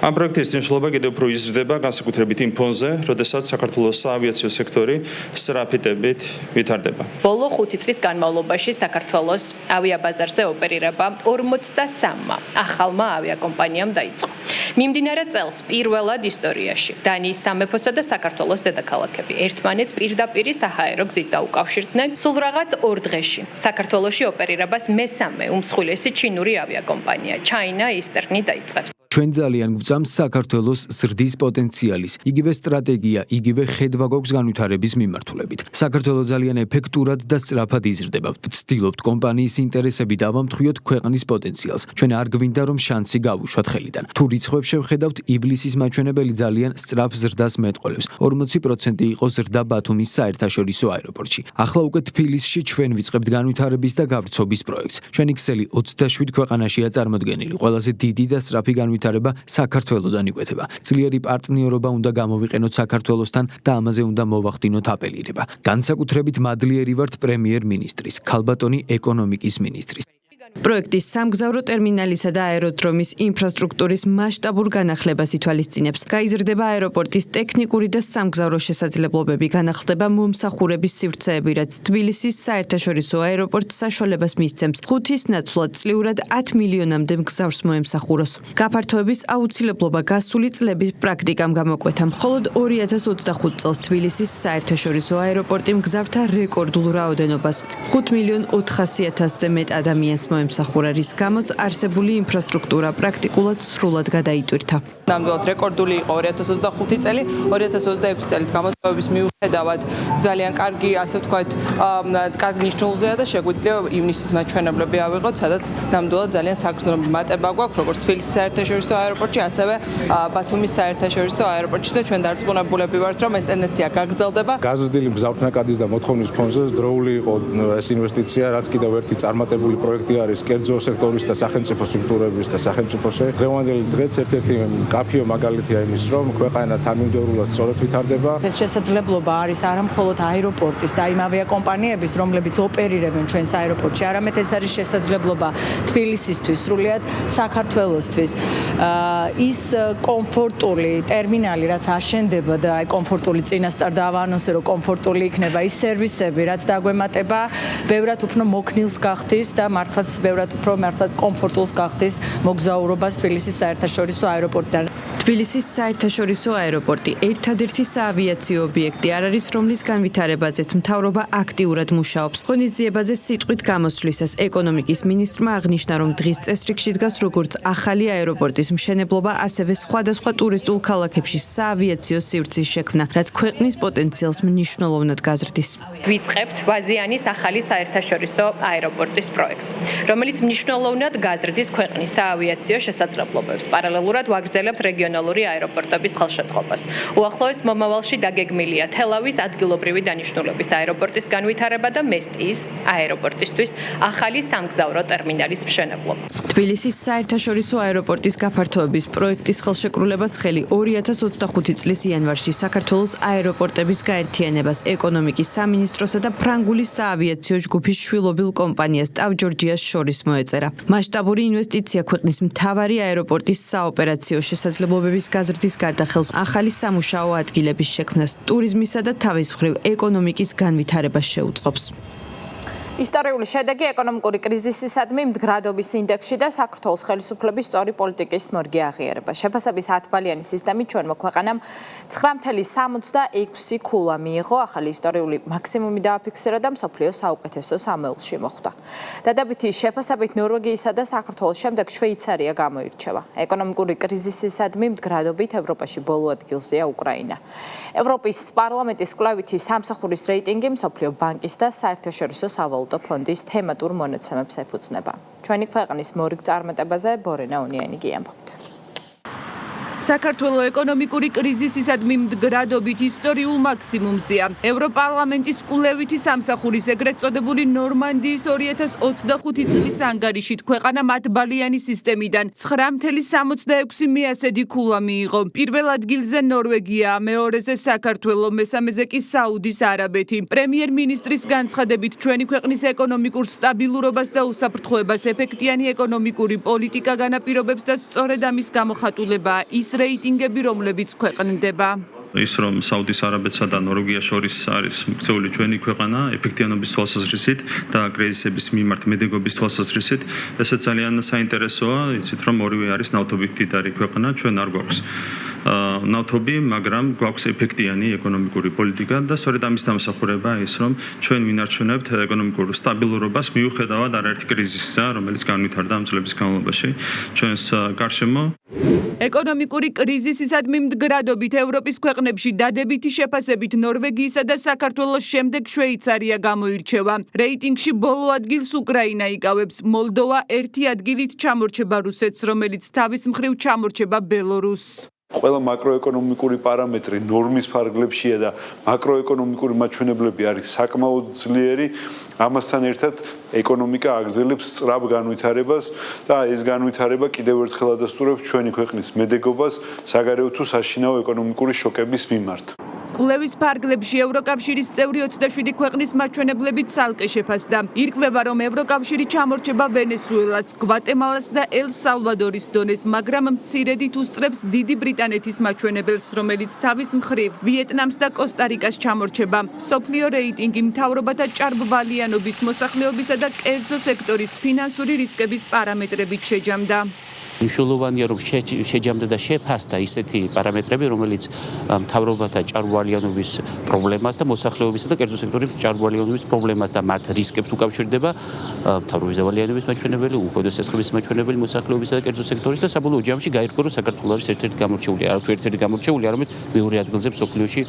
ამ პროექტის მნიშვნელობა კიდევ უფრო იზრდება განსაკუთრებით იმ ფონზე, როდესაც საქართველოს საავიაციო სექტორი სწრაფიტებით ვითარდება. ბოლო 5 წლის განმავლობაში საქართველოს ავიაბაზარზე ოპერირება 43 ახალმა ავიაკომპანიამ დაიწყო. მიმდინარე წელს პირველად ისტორიაში დანიის სამეფოსა და საქართველოს დედაქალაქები ერთმანეთს პირდაპირ საჰაერო გზით დაუკავშირდნენ. სულ რაღაც 2 დღეში საქართველოში ოპერირებას მესამე უმსხვილესი ჩინური ავიაკომპანია China Eastern დაიწყებს. ჩვენ ძალიან გვწამს საქართველოს ზრდის პოტენციალის, იგივე სტრატეგია, იგივე ხედვა გვაქვს განვითარების მიმართულებით. საქართველოს ძალიან ეფექტურად და სწრაფად იზრდება. ვცდილობთ კომპანიის ინტერესები დავამთხვიოთ ქვეყნის პოტენციალს. ჩვენ არ გვინდა რომ შანსი გავუშვათ ხელიდან. თუ რიცხვებს შევხედავთ, ივლისის მაჩვენებელი ძალიან სწრაფ ზრდას მეტყველებს. 40% იყო ზრდა ბათუმის საერთაშორისო აეროპორტში. ახლა უკვე თბილისში ჩვენ ვიწყებთ განვითარების და გავრცობის პროექტს. ჩვენი ქსელი 27 ქვეყანაშია წარმოდგენილი. ყველაზე დიდი და სწრაფი განვითარება საქართველოსდან იკვეთება. ძლიერი პარტნიორობა უნდა გამოვიყენოთ საქართველოსთან და ამაზე უნდა მოვახდინოთ აპელირება. განსაკუთრებით მადლიერი ვართ პრემიერ-მინისტრის, ქალბატონი ეკონომიკის მინისტრის. პროექტის სამგზავრო ტერმინალისა და აეროდრომის ინფრასტრუქტურის მასშტაბურ განახლებას ითვალისწინებს. გაიზრდება აეროპორტის ტექნიკური და სამგზავრო შესაძლებლობები, განახლდება მომსახურების სივრცეები, რაც თბილისის საერთაშორისო აეროპორტს საშუალებას მისცემს 5-ის ნაცვლად წლიურად 10 მილიონამდე მგზავრს მოემსახუროს. გაფართოების აუცილებლობა გასული წლების პრაქტიკამ გამოკვეთა. მხოლოდ 2025 წელს თბილისის საერთაშორისო აეროპორტი მგზავრთა რეკორდულ რაოდენობას 5.400.000-ზე მეტ ადამიანს მოსახურა, რის გამოც არსებული ინფრასტრუქტურა პრაქტიკულად სრულად გადაიტვირთა. ნამდვილად რეკორდული იყო 2025 წელი, 2026 წელით გამოწვევების მიუხედავად ძალიან კარგი, ასე ვთქვათ, კარგი ნიშნულზეა და შეგვიძლია ივნისის მაჩვენებლები ავიღოთ, სადაც ნამდვილად ძალიან საგრძნო მატება გვაქვს, როგორც თბილისის საერთაშორისო აეროპორტში, ასევე ბათუმის საერთაშორისო აეროპორტში და ჩვენ დარწმუნებულები ვართ, რომ ეს ტენდენცია გაგრძელდება. გაზრდილი მგზავრთნაკადის და მოთხოვნის ფონზე დროული იყო ეს ინვესტიცია, რაც კიდევ ერთი წარმატებული პროექტი არის კერძო სექტორის და სახელმწიფო სტრუქტურების და სახელმწიფოსე. დღევანდელი დღეც ერთ-ერთი კაფეო მაგალითია იმის, რომ ქვეყანა თანმიმდევრულად სწორად ვითარდება. ეს შესაძლებლობა არის არა მხოლოდ აეროპორტის და იმ ავიაკომპანიების, რომლებიც ოპერირებენ ჩვენს აეროპორტში, არამედ ეს არის შესაძლებლობა თბილისისთვის, სრულიად საქართველოსთვის. ის კომფორტული ტერმინალი, რაც აშენდება და აი კომფორტული წინასწარ დავაანონსე, რომ კომფორტული იქნება ის სერვისები, რაც დაგვემატება, ბევრად უფრო მოქნილს გახდის და მართლაც ბევრად უფრო კომფორტულს გახდის მოგზაურობას თბილისის საერთაშორისო აეროპორტიდან. თბილისის საერთაშორისო აეროპორტი ერთადერთი საავიაციო ობიექტი არ არის, რომლის განვითარებაზეც მთავრობა აქტიურად მუშაობს. ღონისძიებაზე სიტყვით გამოსვლისას ეკონომიკის მინისტრმა აღნიშნა, რომ დღის წესრიგში დგას როგორც ახალი აეროპორტის მშენებლობა, ასევე სხვადასხვა ტურისტულ ქალაქებში საავიაციო სივრცის შექმნა, რაც ქვეყნის პოტენციალს მნიშვნელოვნად გაზრდის. ვიწყებთ ვაზიანის ახალი საერთაშორისო აეროპორტის პროექტს, რომელიც მნიშვნელოვნად გაზრდის ქვეყნის საავიაციო შესაძლებლობებს. პარალელურად ვაგრძელებთ რეგიონალური აეროპორტების ხელშეწყობას. უახლოეს მომავალში დაგეგმილია თელავის ადგილობრივი დანიშნულების აეროპორტის განვითარება და მესტიის აეროპორტისთვის ახალი სამგზავრო ტერმინალის მშენებლობა. თბილისის საერთაშორისო აეროპორტის გაფართოების პროექტის ხელშეკრულებას ხელი 2025 წლის იანვარში საქართველოს აეროპორტების გაერთიანებას, ეკონომიკის სამინისტროსა და ფრანგული საავიაციო ჯგუფის შვილობილ კომპანიას TAV Georgias შორის მოეწერა. მასშტაბური ინვესტიცია ქვეყნის მთავარი აეროპორტის საოპერაციო შესაძლებლობების გაზრდის გარდა ხელს ახალი სამუშაო ადგილების შექმნას, ტურიზმისა და თავის მხრივ ეკონომიკის განვითარებას შეუწყობს. ისტორიული შედეგი ეკონომიკური კრიზისისადმი მდგრადობის ინდექსში და საქართველოს ხელისუფლების სწორი პოლიტიკის მორგი აღიარება. შეფასების 10 ბალიანი სისტემით ჩვენმა ქვეყანამ 9.66 ქულა მიიღო, ახალი ისტორიული მაქსიმუმი დააფიქსირა და მსოფლიოს საუკეთესო 60-ში მოხვდა. დადებითი შეფასებით ნორვეგიისა და საქართველოს შემდეგ შვეიცარია გამოირჩევა. ეკონომიკური კრიზისისადმი მდგრადობით ევროპაში ბოლო ადგილზეა უკრაინა. ევროპის პარლამენტის კვლევითი სამსახურის რეიტინგი მსოფლიო ბანკის და საერთაშორისო სავალუტო ფონდის თემატურ მონაცემებს ეფუძნება. ჩვენი ქვეყნის მორიგ წარმატებაზე ბორენა უნიანი გიამბობთ. საქართველოს ეკონომიკური კრიზისისადმი მდგრადობით ისტორიულ მაქსიმუმზეა. ევროპარლამენტის კვლევითი სამსახურის ეგრეთ წოდებული ნორმანდიის 2025 წლის ანგარიშით ქვეყანა 10 ბალიანი სისტემიდან 9.66 მეასედი ქულა მიიღო. პირველ ადგილზე ნორვეგია, მეორეზე საქართველო, მესამეზე კი საუდის არაბეთი. პრემიერ-მინისტრის განცხადებით ჩვენი ქვეყნის ეკონომიკურ სტაბილურობას და უსაფრთხოებას ეფექტიანი ეკონომიკური პოლიტიკა განაპირობებს და სწორედ ამის გამოხატულებაა ის რეიტინგები, რომლებიც ქვეყნდება. ის რომ საუდის არაბეთსა და ნორვეგიას შორის არის მოქცეული ჩვენი ქვეყანა ეფექტიანობის თვალსაზრისით და კრიზისების მიმართ მედეგობის თვალსაზრისით, ესეც ძალიან საინტერესოა, იცით რომ ორივე არის ნავთობით მდიდარი ქვეყანა, ჩვენ არ გვაქვს ნავთობი, მაგრამ გვაქვს ეფექტიანი ეკონომიკური პოლიტიკა და სწორედ ამის დამსახურებაა ის, რომ ჩვენ ვინარჩუნებთ ეკონომიკურ სტაბილურობას მიუხედავად არაერთი კრიზისისა, რომელიც განვითარდა ამ წლების განმავლობაში ჩვენს გარშემო. ეკონომიკური კრიზისისადმი მდგრადობით ევროპის ქვეყნებში დადებითი შეფასებით ნორვეგიისა და საქართველოს შემდეგ შვეიცარია გამოირჩევა. რეიტინგში ბოლო ადგილს უკრაინა იკავებს, მოლდოვა ერთი ადგილით ჩამორჩება რუსეთს, რომელიც თავის მხრივ ჩამორჩება ბელორუსს. ყველა მაკროეკონომიკური პარამეტრი ნორმის ფარგლებშია და მაკროეკონომიკური მაჩვენებლები არის საკმაოდ ძლიერი. ამასთან ერთად ეკონომიკა აგრძელებს სწრაფ განვითარებას და ეს განვითარება კიდევ ერთხელ ადასტურებს ჩვენი ქვეყნის მედეგობას საგარეო თუ საშინაო ეკონომიკური შოკების მიმართ. კვლევის ფარგლებში ევროკავშირის წევრი 27 ქვეყნის მაჩვენებლები ცალკე შეფასდა. ირკვევა, რომ ევროკავშირი ჩამორჩება ვენესუელას, გვატემალას და ელ-სალვადორის დონეს, მაგრამ მცირედით უსწრებს დიდი ბრიტანეთის მაჩვენებელს, რომელიც თავის მხრივ ვიეტნამს და კოსტა-რიკას ჩამორჩება. მსოფლიო რეიტინგი მთავრობათა ჭარბვალიანობის, მოსახლეობისა და კერძო სექტორის ფინანსური რისკების პარამეტრებით შეჯამდა. მნიშვნელოვანია რომ შეჯამდა და შეფასდა ისეთი პარამეტრები, რომელიც მთავრობათა ჭარბვალიანობის პრობლემას და მოსახლეობისა და კერძო სექტორის ჭარბვალიანობის პრობლემას და მათ რისკებს უკავშირდება. მთავრობის ზევალიანობის მაჩვენებელი, უხვადას ესხების მაჩვენებელი მოსახლეობისა და კერძო სექტორის და საბოლოო ჯამში გაირკვა, რომ საქართველოს არის ერთ-ერთი გამორჩეული, არათუ ერთ-ერთი გამორჩეული, არამედ მეორე ადგილზე მსოფლიოში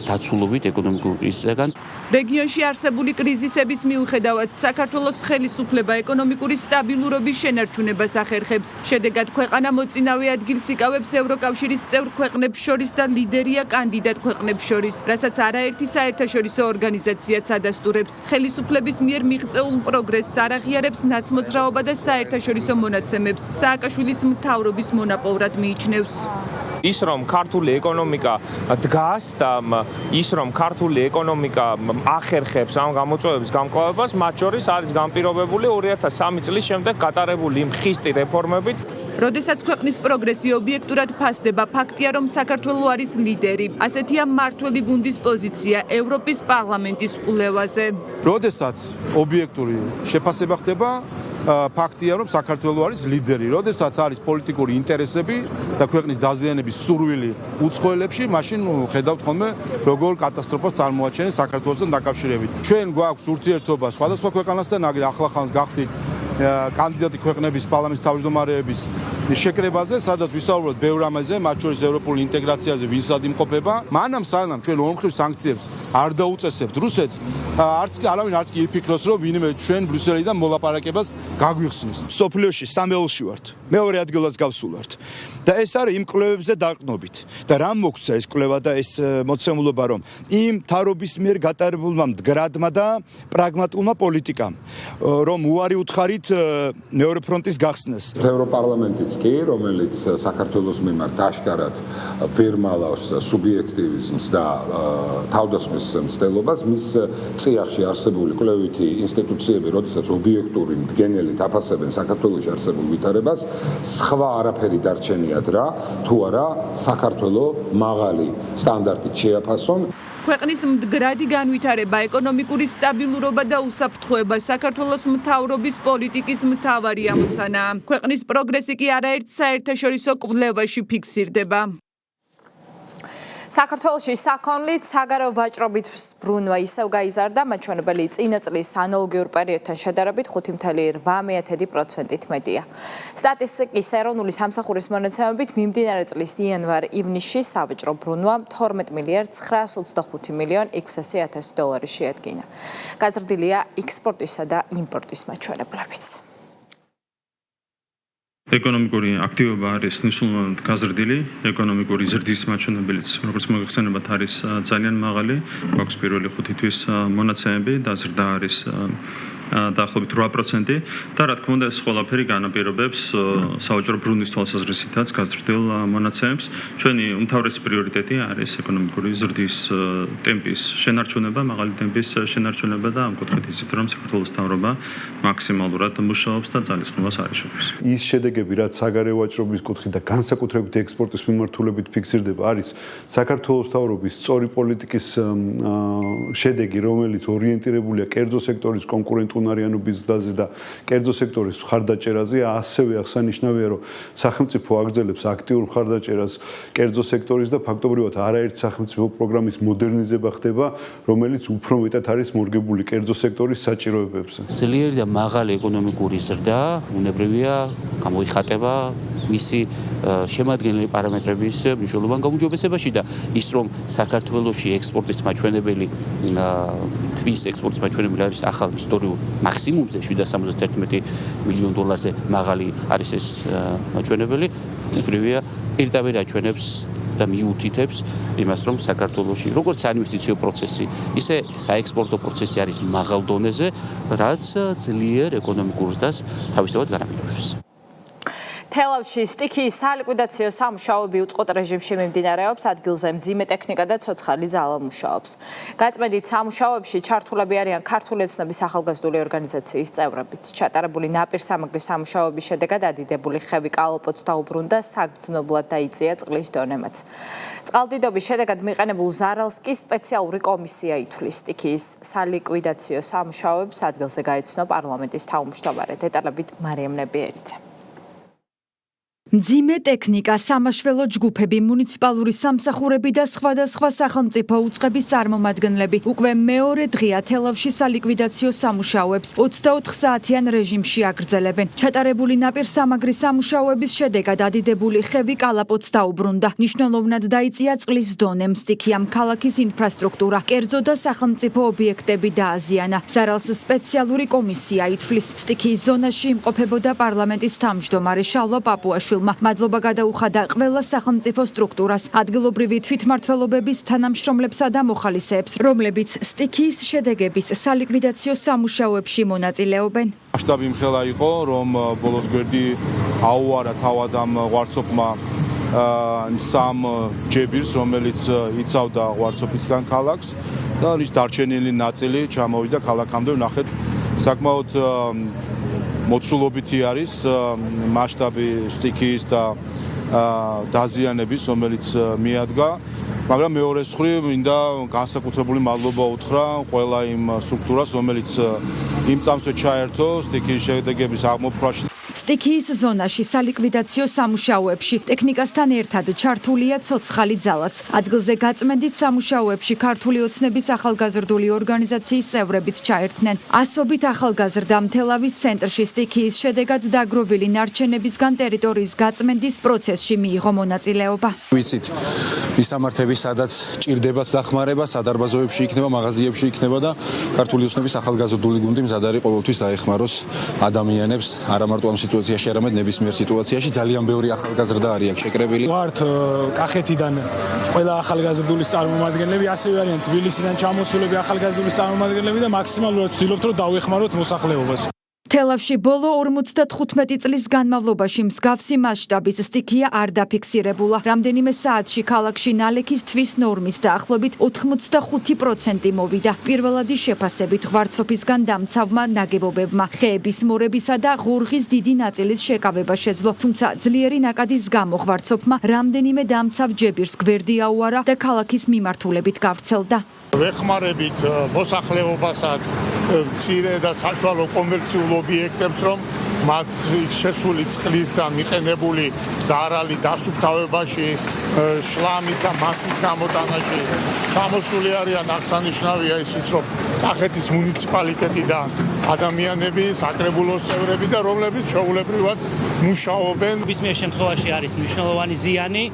დაცულობით ეკონომიკურისგან. რეგიონში არსებული კრიზისების მიუხედავად საქართველოს ხელისუფლება ეკონომიკური სტაბილურობის შენარჩუნებას ახერხებს. შედეგად ქვეყანა მოწინავე ადგილს იკავებს ევროკავშირის წევრ ქვეყნებს შორის და ლიდერია კანდიდატ ქვეყნებს შორის, რასაც არაერთი საერთაშორისო ორგანიზაციაც ადასტურებს. ხელისუფლების მიერ მიღწეულ პროგრესს არ აღიარებს ნაცმოძრაობა და საერთაშორისო მონაცემებს სააკაშვილის მთავრობის მონაპოვრად მიიჩნევს. ის რომ ქართული ეკონომიკა დგას და ის რომ ქართული ეკონომიკა ახერხებს ამ გამოწვევების გამკლავებას, მათ შორის არის განპირობებული 2003 წლის შემდეგ გატარებული მხისტი რეფორმებით. როდესაც ქვეყნის პროგრესი ობიექტურად ფასდება, ფაქტია, რომ საქართველო არის ლიდერი. ასეთია მმართველი გუნდის პოზიცია ევროპის პარლამენტის კვლევაზე. როდესაც ობიექტური შეფასება ხდება, ფაქტია, რომ საქართველოს არის ლიდერი. როდესაც არის პოლიტიკური ინტერესები და ქვეყნის დაზიანების სურვილი უცხოელებში, მაშინ ხედავთ ხოლმე როგორ კატასტროფას წარმოაჩენენ საქართველოსთან დაკავშირებით. ჩვენ გვაქვს ურთიერთობა სხვადასხვა ქვეყანასთან, აგერ ახლახანს გახდით კანდიდატი ქვეყნების პარლამენტის თავმჯდომარეების შეკრებაზე, სადაც ვისაუბროთ ბევრ რამეზე, მათ შორის ევროპული ინტეგრაციაზე, ვინსად იმყოფება. მანამ სანამ ჩვენ ორმხრივ სანქციებს არ დაუწესებთ რუსეთს, არავინ არც კი იფიქროს, რომ ვინმე ჩვენ ბრიუსელიდან მოლაპარაკებას გაგვიხსნის. სოფლიოში სამეულში ვართ. მეორე ადგილას გავსულართ. და ეს არის იმ კვლევებზე დაყრდნობით. და რა მოგცა ეს კვლევა და ეს მოცემულობა, რომ იმ თავრობის მიერ გატარებულმა მდგრადმა და პრაგმატულმა პოლიტიკამ, რომ უარი უთხარით მეორე ფრონტის გახსნას. ევროპარლამენტიც კი, რომელიც საქართველოს მიმართ აშკარად ვერ მალავს სუბიექტივიზმს და თავდასხმის მცდელობას, მის წიაღში არსებული კვლევითი ინსტიტუციები, როდესაც ობიექტური მდგენელით აფასებენ საქართველოში არსებულ ვითარებას, სხვა არაფერი დარჩენიათ რა, თუ არა საქართველოს მაღალი სტანდარტით შეაფასონ. ქვეყნის მდგრადი განვითარება, ეკონომიკური სტაბილურობა და უსაფრთხოება საქართველოს მთავრობის პოლიტიკის მთავარი ამოცანა. ქვეყნის პროგრესი კი არაერთ საერთაშორისო კვლევაში ფიქსირდება. საქართველოში საქონლით საგარეო ვაჭრობით ბრუნვა ისევ გაიზარდა, მაჩვენებელი წინა წლის ანალოგიურ პერიოდთან შედარებით 5.8%-ით მეტია. სტატისტიკის ეროვნული სამსახურის მონაცემებით მიმდინარე წლის იანვარ-ივნისში სავაჭრო ბრუნვა 12.925.600.000 დოლარი შეადგინა. გაზრდილია ექსპორტისა და იმპორტის მაჩვენებლებიც. ეკონომიკური აქტივობა არის მნიშვნელოვნად გაზრდილი, ეკონომიკური ზრდის მაჩვენებელიც, როგორც მოგეხსენებათ, არის ძალიან მაღალი. გვაქვს პირველი 5 თვის მონაცემები, დაზრდა არის დაახლოებით 8% და რა თქმა უნდა ეს ყველაფერი განაპირობებს სავაჭრო ბრუნვის თვალსაზრისითაც გაზრდილ მონაცემებს. ჩვენი უმთავრესი პრიორიტეტი არის ეკონომიკური ზრდის ტემპის შენარჩუნება, მაღალი ტემპის შენარჩუნება და ამ კუთხით იცით, რომ საქართველოს მთავრობა მაქსიმალურად მუშაობს და ძალისხმევას არიშობს. ის შედეგები, რაც საგარეო ვაჭრობის კუთხით და განსაკუთრებით ექსპორტის მიმართულებით ფიქსირდება, არის საქართველოს მთავრობის სწორი პოლიტიკის შედეგი, რომელიც ორიენტირებულია კერძო სექტორის კონკურენტუნარიანობის ზრდაზე და კერძო სექტორის მხარდაჭერაზე. ასევე აღსანიშნავია, რომ სახელმწიფო აგრძელებს აქტიურ მხარდაჭერას კერძო სექტორის და ფაქტობრივად არაერთი სახელმწიფო პროგრამის მოდერნიზება ხდება, რომელიც უფრო მეტად არის მორგებული კერძო სექტორის საჭიროებებზე. ძლიერი და მაღალი ეკონომიკური ზრდა უნებრივია გამოიხატება მისი შემადგენელი პარამეტრების მნიშვნელოვან გაუმჯობესებაში და ის რომ საქართველოში ექსპორტის მაჩვენებელი თვის ექსპორტის მაჩვენებელი არის ახალ ისტორიულ მაქსიმუმზე 771 მილიონ დოლარზე მაღალი არის ეს მაჩვენებელი უნებრივია პირდაპირ აჩვენებს და მიუთითებს იმას რომ საქართველოში როგორც საინვესტიციო პროცესი ისე საექსპორტო პროცესი არის მაღალ დონეზე რაც ძლიერ ეკონომიკურ ზრდას თავისთავად განაპირობებს. თელავში სტიქიის სალიკვიდაციო სამუშაოები უწყოთ რეჟიმში მიმდინარეობს, ადგილზე მძიმე ტექნიკა და ცოცხალი ძალა მუშაობს. გაწმენდით სამუშაოებში ჩართულები არიან ქართული ოცნების ახალგაზრდული ორგანიზაციის წევრებიც. ჩატარებული ნაპირსამაგრის სამუშაოების შედეგად ადიდებული ხევი კალაპოტს დაუბრუნდა, საგრძნობლად დაიწია წყლის დონემაც. წყალდიდობის შედეგად მიყენებულ ზარალს კი სპეციალური კომისია ითვლის. სტიქიის სალიკვიდაციო სამუშაოებს ადგილზე გაეცნო პარლამენტის თავმჯდომარე. დეტალებით მარიამ ნებიერიძე. მძიმე ტექნიკა, სამაშველო ჯგუფები, მუნიციპალური სამსახურები და სხვადასხვა სახელმწიფო უწყების წარმომადგენლები უკვე მეორე დღეა თელავში სალიკვიდაციო სამუშაოებს 24 საათიან რეჟიმში აგრძელებენ. ჩატარებული ნაპირსამაგრის სამუშაოების შედეგად ადიდებული ხევი კალაპოტს დაუბრუნდა. მნიშვნელოვნად დაიწია წყლის დონე, სტიქიამ ქალაქის ინფრასტრუქტურა, კერძო და სახელმწიფო ობიექტები დააზიანა. ზარალს სპეციალური კომისია ითვლის. სტიქიის ზონაში იმყოფებოდა პარლამენტის თავმჯდომარე შალვა პაპუაშვილი. მადლობა გადაუხადა ყველა სახელმწიფო სტრუქტურას, ადგილობრივი თვითმმართველობების თანამშრომლებსა და მოხალისეებს, რომლებიც სტიქიის შედეგების სალიკვიდაციო სამუშაოებში მონაწილეობენ. მასშტაბი იმხელა იყო, რომ ბოლოს გვერდი აუარა თავად ამ ღვარცოფმა სამ ჯებირს, რომელიც იცავდა ღვარცოფისგან ქალაქს და ის დარჩენილი ნაწილი ჩამოვიდა ქალაქამდე. ვნახეთ, საკმაოდ მოცულობითი არის მასშტაბი სტიქიის და დაზიანების, რომელიც მიადგა მაგრამ მეორეს მხრივ მინდა განსაკუთრებული მადლობა უთხრა ყველა იმ სტრუქტურას, რომელიც იმ წამსვე ჩაერთო სტიქიის შედეგების აღმოფხვრაში. სტიქიის ზონაში სალიკვიდაციო სამუშაოებში ტექნიკასთან ერთად ჩართულია ცოცხალი ძალაც. ადგილზე გაწმენდით სამუშაოებში ქართული ოცნების ახალგაზრდული ორგანიზაციის წევრებიც ჩაერთნენ. ასობით ახალგაზრდა მთელავის ცენტრში სტიქიის შედეგად დაგროვილი ნარჩენებისგან ტერიტორიის გაწმენდის პროცესში მიიღო მონაწილეობა. ვიცით მისამართები სადაც ჭირდებათ დახმარება, სადარბაზოებში იქნება, მაღაზიებში იქნება და ქართული ოცნების ახალგაზრდული გუნდი მზად არის ყოველთვის დაეხმაროს ადამიანებს, არა მარტო ამ სიტუაციაში, არამედ ნებისმიერ სიტუაციაში. ძალიან ბევრი ახალგაზრდა არის აქ შეკრებილი. ვართ კახეთიდან ყველა ახალგაზრდული წარმომადგენლები, ასევე არიან თბილისიდან ჩამოსულები ახალგაზრდული წარმომადგენლები და მაქსიმალურად ვცდილობთ, რომ დავეხმაროთ მოსახლეობას. თელავში ბოლო 55 წლის განმავლობაში მსგავსი მასშტაბის სტიქია არ დაფიქსირებულა. რამდენიმე საათში ქალაქში ნალექის თვის ნორმის დაახლოებით 85% მოვიდა. პირველადი შეფასებით ღვარცოფისგან დამცავმა ნაგებობებმა ხეების მორებისა და ღორღის დიდი ნაწილის შეკავება შეძლო. თუმცა ძლიერი ნაკადის გამო ღვარცოფმა რამდენიმე დამცავ ჯებირს გვერდი აუარა და ქალაქის მიმართულებით გავრცელდა. ვეხმარებით მოსახლეობასაც მცირე და საშუალო კომერციულ ობიექტებს, რომ მათ შესული წყლის და მიყენებული ზარალი დასუფთავებაში, შლამის და მასის გამოტანაში გამოსული არიან. აღსანიშნავია ისიც, რომ კახეთის მუნიციპალიტეტი და ადამიანები, საკრებულოს წევრები და რომლებიც ჩვეულებრივად მუშაობენ. ბისმიერ შემთხვევაში არის მნიშვნელოვანი ზიანი,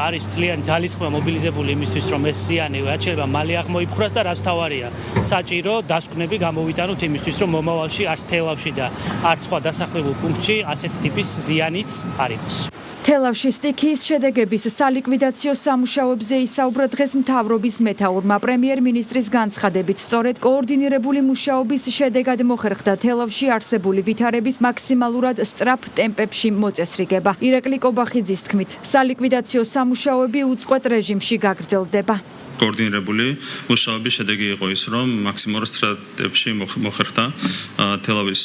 არის მთლიანი ძალისხმევა მობილიზებული იმისთვის, რომ ეს ზიანი რაც შეიძლება მალე აღმოიფხვრას და რაც თავარია, საჭირო დასკვნები გამოვიტანოთ იმისთვის, რომ მომავალში არც თელავში და არც სხვა დასახლებულ პუნქტში ასეთი ტიპის ზიანიც არ იყოს. თელავში სტიქიის შედეგების სალიკვიდაციო სამუშაოებზე ისაუბრა დღეს მთავრობის მეთაურმა. პრემიერ-მინისტრის განცხადებით, სწორედ კოორდინირებული მუშაობის შედეგად მოხერხდა თელავში არსებული ვითარების მაქსიმალურად სწრაფ ტემპებში მოწესრიგება. ირაკლი კობახიძის თქმით, სალიკვიდაციო სამუშაოები უწყვეტ რეჟიმში გაგრძელდება. კოორდინირებული მუშაობის შედეგი იყო ის, რომ მაქსიმალურ სტრატებში მოხერხდა თელავის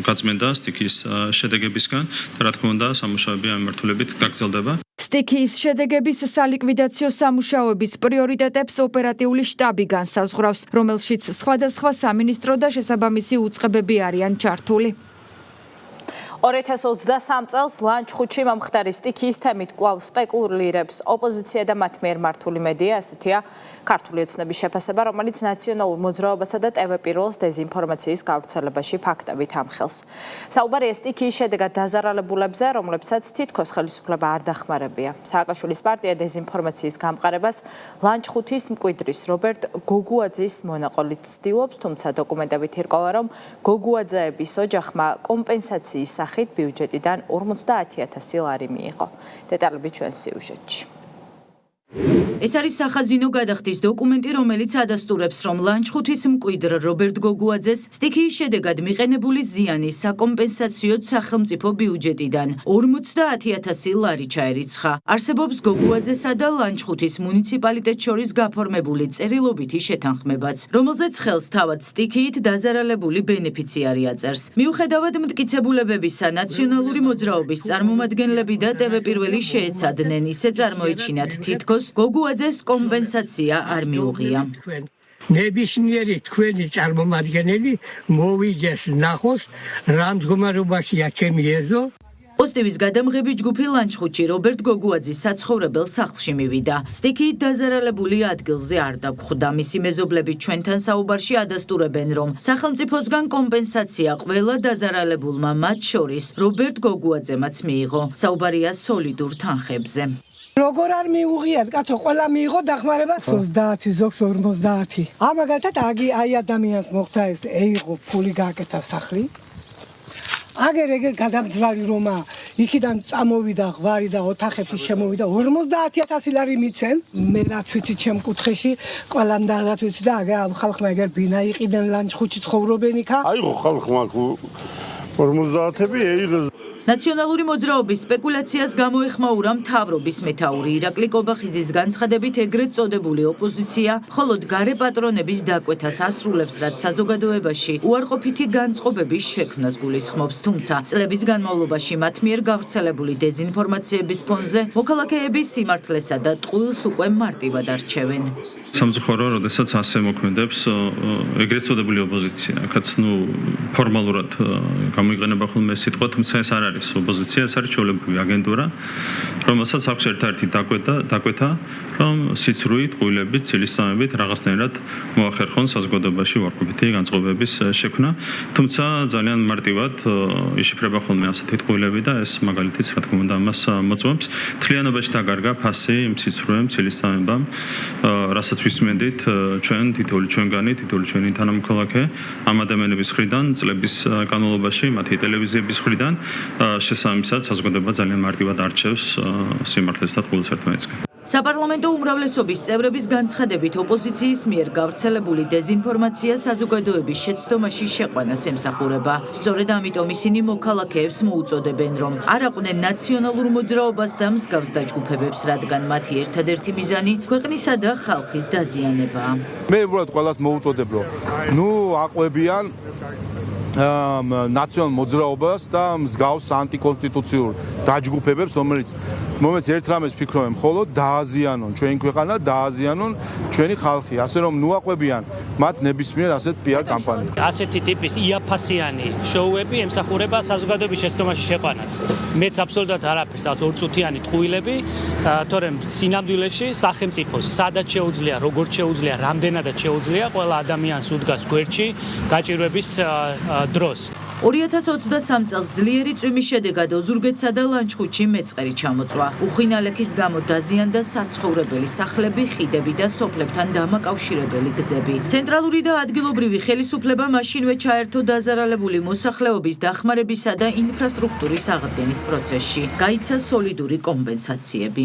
გაწმენდა სტიქიის შედეგებისგან და რა თქმა უნდა სამუშაოები ამ მიმართულებით გაგრძელდება. სტიქიის შედეგების სალიკვიდაციო სამუშაოების პრიორიტეტებს ოპერატიული შტაბი განსაზღვრავს, რომელშიც სხვადასხვა სამინისტრო და შესაბამისი უწყებები არიან ჩართული. 2023 წელს ლანჩხუთში მომხდარი სტიქიის თემით კვლავ სპეკულირებს ოპოზიცია და მათ მიერ მართული მედია, ასეთია ქართული ოცნების შეფასება, რომელიც ნაციონალურ მოძრაობასა და ტევ-პირველს დეზინფორმაციის გავრცელებაში ფაქტებით ამხელს. საუბარია სტიქიის შედეგად დაზარალებულებზე, რომლებსაც თითქოს ხელისუფლება არ დახმარებია. სააკაშვილის პარტია დეზინფორმაციის გამყარებას ლანჩხუთის მკვიდრის რობერტ გოგუაძის მონაყოლით ცდილობს, თუმცა დოკუმენტებით ირკვევა, რომ გოგუაძეების ოჯახმა კომპენსაციის სახით ბიუჯეტიდან 50,000 ლარი მიიღო. დეტალები ჩვენ სიუჟეტში. ეს არის სახაზინო გადახდის დოკუმენტი, რომელიც ადასტურებს, რომ ლანჩხუთის მკვიდრ რობერტ გოგუაძეს სტიქიის შედეგად მიყენებული ზიანი საკომპენსაციოდ სახელმწიფო ბიუჯეტიდან 50,000 ლარი ჩაერიცხა. არსებობს გოგუაძესა და ლანჩხუთის მუნიციპალიტეტს შორის გაფორმებული წერილობითი შეთანხმებაც, რომელზეც ხელს თავად სტიქიით დაზარალებული ბენეფიციარი აწერს. მიუხედავად მტკიცებულებებისა, ნაციონალური მოძრაობის წარმომადგენლები და ტევ-პირველი შეეცადნენ ისე წარმოიჩინათ თითქოს გოგუაძეს კომპენსაცია არ მიუღია. ნებისმიერი თქვენი წარმომადგენელი მოვიდეს ნახოს რა მდგომარეობაშია ჩემი ეზო. პოსტივის გადამღები ჯგუფი ლანჩხუთში რობერტ გოგუაძის საცხოვრებელ სახლში მივიდა. სტიქიით დაზარალებული ადგილზე არ დაგხვდა. მისი მეზობლები ჩვენთან საუბარში ადასტურებენ, რომ სახელმწიფოსგან კომპენსაცია ყველა დაზარალებულმა, მათ შორის რობერტ გოგუაძემაც მიიღო. საუბარია სოლიდურ თანხებზე. როგორ არ მიუღიათ, კაცო, ყველა მიიღო დახმარება 30, ზოგს 50. ამაგალითად აი ადამიანს მოხდა ეს ეიღო ფული გააკეთა სახლი. აგერ გადამძრავი რომა იქიდან წამოვიდა ღვარი და ოთახებში შემოვიდა 50,000 ლარი მიცემ. მე რაც ვიცი ჩემ კუთხეში ყველამ დაღაც ვიცი და ამ ხალხმა ეგერ ბინა იყიდნენ ლანჩხუთში ცხოვრობენ იქა. აიღო ხალხმა 50,000 ეიღეს. ნაციონალური მოძრაობის სპეკულაციას გამოეხმაურა მთავრობის მეთაური ირაკლი კობახიძის განცხადებით ეგრეთ წოდებული ოპოზიცია მხოლოდ გარე პატრონების დაკვეთას ასრულებს, რაც საზოგადოებაში უარყოფითი განწყობების შექმნას გულისხმობს, თუმცა წლების განმავლობაში მათ მიერ გავრცელებული დეზინფორმაციების ფონზე მოქალაქეების სიმართლესა და ტყუილს უკვე მარტივად არჩევენ. სამწუხარო, როდესაც ასე მოქმედებს ეგრეთ წოდებული ოპოზიცია, აქაც ფორმალურად გამოიყენება ხოლმე სიტყვა, თუმცა ეს არ არის ოპოზიცია, ეს არის ჩვეულებრივი აგენტურა, რომელსაც აქვს ერთ-ერთი დაკვეთა, რომ სიცრუით, ყვილებით, ცილისწამებით რაღაცნაირად მოახერხონ საზოგადოებაში უარყოფითი განწყობების შექმნა, თუმცა ძალიან მარტივად იშიფრება ხოლმე ასეთი ყვილები და ეს მაგალითიც რა თქმა უნდა ამას მოწმობს. თლიანობაში დაგარგა ფასი იმ სიცრუემ, ცილისწამებამ, რასაც ვისმენდით ჩვენ ჩვენგანი ჩვენი თანამოქალაქე ამ ადამიანების მხრიდან წლების განმავლობაში, მათი ტელევიზიების მხრიდან შესაბამისად საზოგადოება ძალიან მარტივად არჩევს სიმართლეს და ტყუილს ერთმანეთსგან. საპარლამენტო უმრავლესობის წევრების განცხადებით ოპოზიციის მიერ გავრცელებული დეზინფორმაცია საზოგადოების შეცდომაში შეყვანას ემსახურება. სწორედ ამიტომ ისინი მოქალაქეებს მოუწოდებენ, რომ არ აყვნენ ნაციონალურ მოძრაობას და მსგავს დაჯგუფებებს, რადგან მათი ერთადერთი მიზანი ქვეყნისა და ხალხის დაზიანებაა. მე უბრალოდ ყველას მოუწოდებ, რომ აყვებიან ნაციონალურ მოძრაობას და მსგავს ანტიკონსტიტუციურ დაჯგუფებებს, რომელიც ერთ რამეს ფიქრობენ, მხოლოდ დააზიანონ ჩვენი ქვეყანა, დააზიანონ ჩვენი ხალხი, ასე რომ აყვებიან მათ ნებისმიერ ასეთ პიარ კამპანიას. ასეთი ტიპის იაფასიანი შოუები ემსახურება საზოგადოების შეცდომაში შეყვანას. მეც აბსოლუტურად არაფერს აქვს ორწუთიანი ტყუილები, თორემ სინამდვილეში სახელმწიფოს სადაც შეუძლია, როგორც შეუძლია, რამდენადაც შეუძლია ყველა ადამიანს უდგას გვერდში გაჭირვების დროს. 2023 წელს ძლიერი წვიმის შედეგად ოზურგეთსა და ლანჩხუთში მეწყერი ჩამოწვა. უხვინალექის გამო დაზიანდა საცხოვრებელი სახლები, ხიდები და სოფლებთან დამაკავშირებელი გზები. ცენტრალური და ადგილობრივი ხელისუფლება მაშინვე ჩაერთო დაზარალებული მოსახლეობის დახმარებისა და ინფრასტრუქტურის აღდგენის პროცესში. გაიცა სოლიდური კომპენსაციები.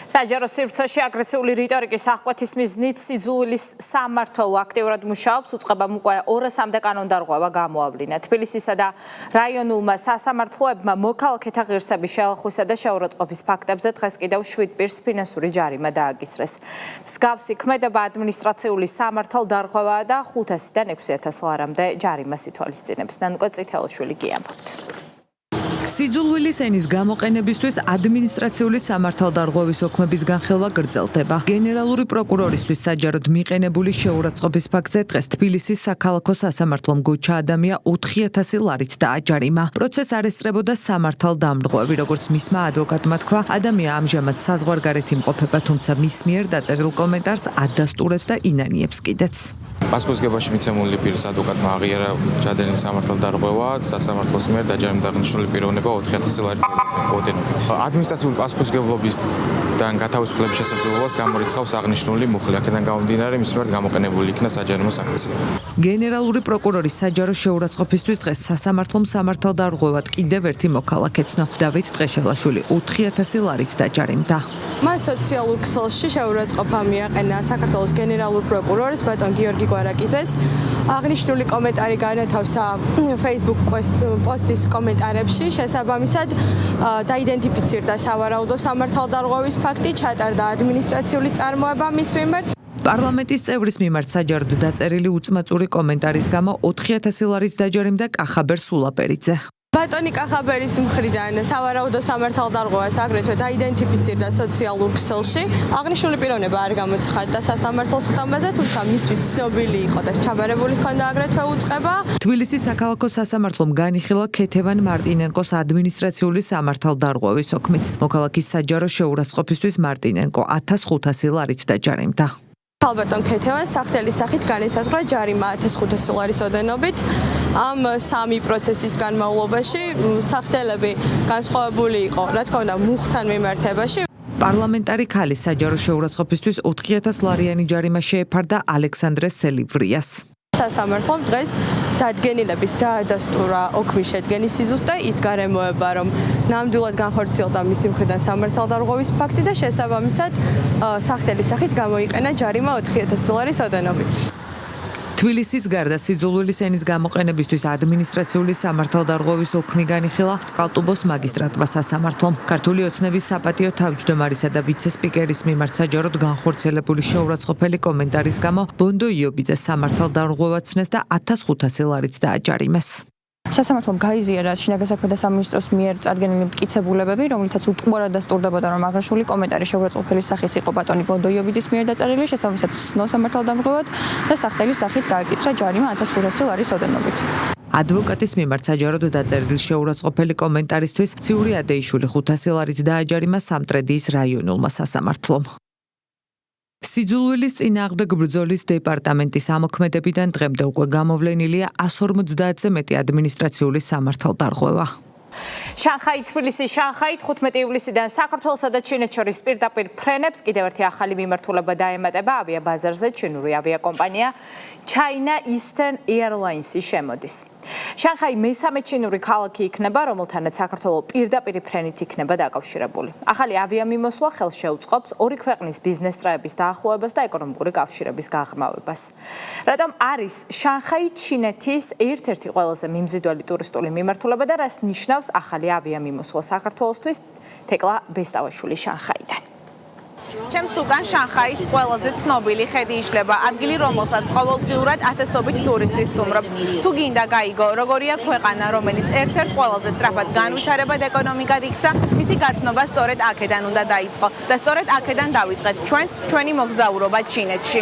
საჯარო სივრცეში აგრესიული რიტორიკის აღკვეთის მიზნით სიძულვილის სამმართველო აქტიურად მუშაობს, უწყებამ უკვე 200-მდე კანონდარღვევა გამოავლინა. თბილისისა და რაიონულმა სასამართლოებმა მოქალაქეთა ღირსების შელახვისა და შეურაცხყოფის ფაქტებზე დღეს კიდევ 7 პირს ფინანსური ჯარიმა დააკისრეს. მსგავსი ქმედება ადმინისტრაციული სამართალდარღვევაა და 500-დან 6,000 ლარამდე ჯარიმას ითვალისწინებს. ნანუკა წითელაშვილი გიამბობთ. სიძულვილის ენის გამოყენებისთვის ადმინისტრაციული სამართალდარღვევის ოქმების განხილვა გრძელდება. გენერალური პროკურორისთვის საჯაროდ მიყენებული შეურაცხყოფის ფაქტზე დღეს თბილისის საქალაქო სასამართლომ გოჩა ადამია 4,000 ლარით დააჯარიმა. პროცესს არ ესწრებოდა სამართალდამრღვევი, როგორც მისმა ადვოკატმა თქვა, ადამია ამჟამად საზღვარგარეთ იმყოფება, თუმცა მის მიერ დაწერილ კომენტარს ადასტურებს და ინანიებს კიდეც. პასუხისგებაში მიცემული პირის ადვოკატმა აღიარა ჩადენილი სამართალდარღვევა, სასამართლოს მიერ დაჯარიმდა აღნიშნული პიროვნება 4,000 ლარით ოდენობით. ადმინისტრაციული პასუხისგებლობისგან გათავისუფლების შესაძლებლობას გამორიცხავს აღნიშნული მუხლი, აქედან გამომდინარე მის მიერ გამოყენებული იქნა საჯარიმო სანქცია. გენერალური პროკურორის საჯარო შეურაცხყოფისთვის დღეს სასამართლომ სამართალდარღვევად კიდევ ერთი მოქალაქე ცნო. დავით ტყეშელაშვილი 4,000 ლარით დაჯარიმდა. მან სოციალურ ქსელში შეურაცხყოფა მიაყენა საქართველოს გენერალურ პროკურორის ბატონ გიორგი გვარაკიძეს. აღნიშნული კომენტარი განათავსა Facebook პოსტის კომენტარებში. შესაბამისად დაიდენტიფიცირდა სავარაუდო სამართალდარღვევის ფაქტი, ჩატარდა ადმინისტრაციული წარმოება მის მიმართ. პარლამენტის წევრის მიმართ საჯაროდ დაწერილი უწმაწური კომენტარის გამო 4,000 ლარით დაჯარიმდა კახაბერ სულაპერიძე. ბატონი კახაბერის მხრიდან სავარაუდო სამართალდარღვევას აგრეთვე დაიდენტიფიცირდა სოციალურ ქსელში. აღნიშნული პიროვნება არ გამოცხადდა სასამართლოს ხდომაზე, თუმცა მისთვის ცნობილი იყო და ჩაბარებული ჰქონდა აგრეთვე უწყება. თბილისის საქალაქო სასამართლომ განიხილა ქეთევან მარტინენკოს ადმინისტრაციული სამართალდარღვევის ოქმიც. მოქალაქის საჯარო შეურაცხყოფისთვის მარტინენკო 1,500 ლარით დაჯარიმდა. ალბათონ ქეთევანს სახთელი სახით განისაზღვრა ჯარიმა 1,500 ლარის ოდენობით. ამ სამი პროცესის განმავლობაში სახთელები განსხვავებული იყო, რა თქმა უნდა, მუხთან მიმართებაში. პარლამენტარი ქალის საჯარო შეურაცხყოფისთვის 4,000 ლარიანი ჯარიმა შეეფარდა ალექსანდრე სელივრიას. სასამართლომ დღეს დადგენილებით დაადასტურა ოქმის შედგენის სიზუსტე, ის გარემოება, რომ ნამდვილად განხორციელდა მისი მხრიდან სამართალდარღვევის ფაქტი და შესაბამისად სახთელის სახით გამოიყენა ჯარიმა 4,000 ლარის ოდენობით. თბილისის გარდა სიძულვილის ენის გამოყენებისთვის ადმინისტრაციული სამართალდარღვევის ოქმი განიხილა წყალტუბოს მაგისტრატმა სასამართლომ. ქართული ოცნების საპატიო თავმჯდომარისა და ვიცე-სპიკერის მიმართ საჯაროდ განხორციელებული შეურაცხყოფელი კომენტარის გამო ბონდო იობიძე სამართალდარღვევად ცნეს და 1500 ლარით დააჯარიმეს. სასამართლომ გაიზიარა შინაგან საქმეთა სამინისტროს მიერ წარდგენილი მტკიცებულებები, რომლითაც უტყუარად დასტურდებოდა, რომ აღნიშნული კომენტარი შეურაცხყოფელის სახის იყო ბატონი ბონდო იობიძის მიერ დაწერილი, შესაბამისად სნო სამართალდამღვრევად და სახთელის სახით დააკისრა ჯარიმა 1500 ლარის ოდენობით. ადვოკატის მიმართ საჯაროდ დაწერილი შეურაცხყოფელი კომენტარისთვის ციური ადეიშვილი 500 ლარით დააჯარიმა სამტრედიის რაიონულმა სასამართლომ. სიძულვილის წინააღმდეგ ბრძოლის დეპარტამენტის ამოქმედებიდან დღემდე უკვე გამოვლენილია 150-ზე მეტი ადმინისტრაციული სამართალდარღვევა. შანხაი თბილისი შანხაი 15 ივლისიდან საქართველოსა და ჩინეთს შორის პირდაპირ ფრენებს კიდევ ერთი ახალი მიმართულება დაემატება ავიაბაზარზე ჩინური ავიაკომპანია China Eastern Airlines-ი შემოდის. შანხაი მესამე ჩინური ქალაქი იქნება, რომელთანაც საქართველოს პირდაპირ ფრენით იქნება დაკავშირებული. ახალი ავიამიმოსვლა ხელს შეუწყობს ორი ქვეყნის ბიზნეს წრეების დაახლოებას და ეკონომიკური კავშირების გაღრმავებას. რადგან არის შანხაი ჩინეთის ერთ-ერთი ყველაზე მიმზიდველი ტურისტული მიმართულება და რას ნიშნავს ახალი ავიამიმოსვლა საქართველოსთვის, თეკლა ბესტავაშვილი შანხაიდან. ჩემს უკან შანხაის ყველაზე ცნობილი ხედი იშლება, ადგილი რომელსაც ყოველდღიურად ათასობით ტურისტი სტუმრობს. თუ გინდა გაიგო, როგორია ქვეყანა, რომელიც ერთ-ერთ ყველაზე სწრაფად განვითარებად ეკონომიკად იქცა, მისი გაცნობა სწორედ აქედან უნდა დაიწყო და სწორედ აქედან დავიწყეთ ჩვენი მოგზაურობა ჩინეთში.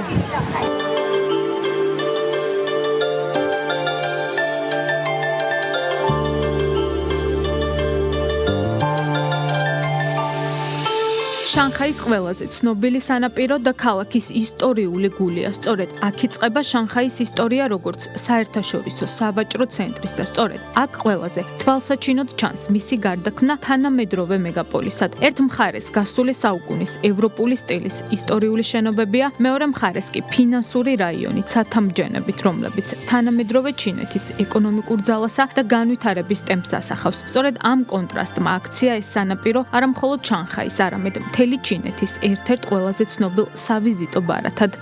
შანხაის ყველაზე ცნობილი სანაპირო და ქალაქის ისტორიული გულია. სწორედ აქ იწყება შანხაის ისტორია როგორც საერთაშორისო სავაჭრო ცენტრის და სწორედ აქ ყველაზე თვალსაჩინოდ ჩანს მისი გარდაქმნა თანამედროვე მეგაპოლისად. ერთ მხარეს გასული საუკუნის ევროპული სტილის ისტორიული შენობებია, მეორე მხარეს კი ფინანსური რაიონი ცათამბჯენებით, რომლებიც თანამედროვე ჩინეთის ეკონომიკურ ძალასა და განვითარების ტემპს ასახავს. სწორედ ამ კონტრასტმა აქცია ეს სანაპირო არა მხოლოდ შანხაის, არამედ მთელი ჩინეთის ერთ-ერთ ყველაზე ცნობილ სავიზიტო ბარათად.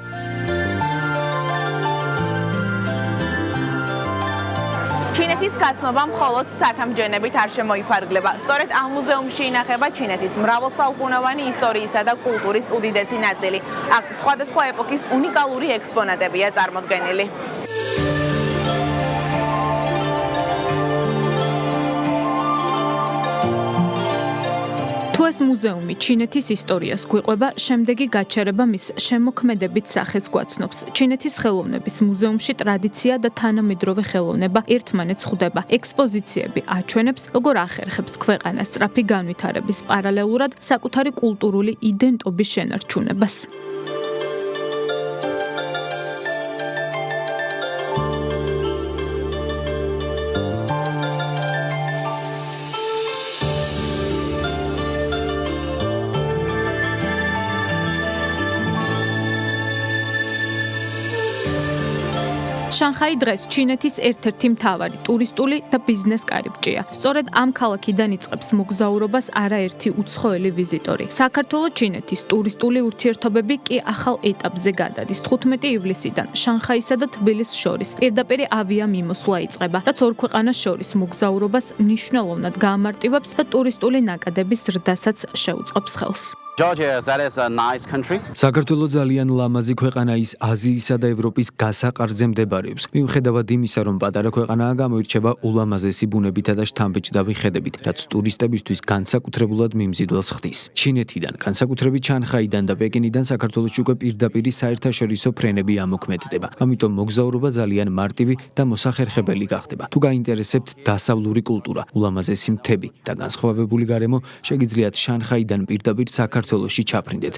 ჩინეთის გაცნობა მხოლოდ ცათამბჯენებით არ შემოიფარგლება. სწორედ ამ მუზეუმში ინახება ჩინეთის მრავალსაუკუნოვანი ისტორიისა და კულტურის უდიდესი ნაწილი. აქ სხვადასხვა ეპოქის უნიკალური ექსპონატებია წარმოდგენილი. თუ ეს მუზეუმი ჩინეთის ისტორიას გვიყვება, შემდეგი გაჩერება მის შემოქმედებით სახეს გვაცნობს. ჩინეთის ხელოვნების მუზეუმში ტრადიცია და თანამედროვე ხელოვნება ერთმანეთს ხვდება. ექსპოზიციები აჩვენებს, როგორ ახერხებს ქვეყანას სწრაფი განვითარების პარალელურად საკუთარი კულტურული იდენტობის შენარჩუნებას. შანხაი დღეს ჩინეთის ერთ-ერთი მთავარი ტურისტული და ბიზნეს კარიბჭეა. სწორედ ამ ქალაქიდან იწყებს მოგზაურობას არაერთი უცხოელი ვიზიტორი. საქართველო-ჩინეთის ტურისტული ურთიერთობები კი ახალ ეტაპზე გადადის. 15 ივლისიდან შანხაისა და თბილისის შორის პირდაპირ ავიამიმოსვლა იწყება, რაც ორ ქვეყანას შორის მოგზაურობას მნიშვნელოვნად გაამარტივებს და ტურისტული ნაკადების ზრდასაც შეუწყობს ხელს. საქართველო ძალიან ლამაზი ქვეყანა ის აზიისა და ევროპის გასაყარზე მდებარეობს. მიუხედავად იმისა, რომ პატარა ქვეყანაა, გამოირჩევა ულამაზესი ბუნებითა და შთამბეჭდავი ხედებით, რაც ტურისტებისთვის განსაკუთრებულად მიმზიდველს ხდის. ჩინეთიდან, განსაკუთრებით შანხაიდან და პეკინიდან საქართველოში უკვე პირდაპირ საერთაშორისო ფრენები ამოქმედდება. ამიტომ მოგზაურობა ძალიან მარტივი და მოსახერხებელი გახდება. თუ გაინტერესებთ დასავლური კულტურა, ულამაზესი მთები და განსხვავებული გარემო, შეგიძლიათ შანხაიდან პირდაპირ საქართველოში ჩაფრინდეთ.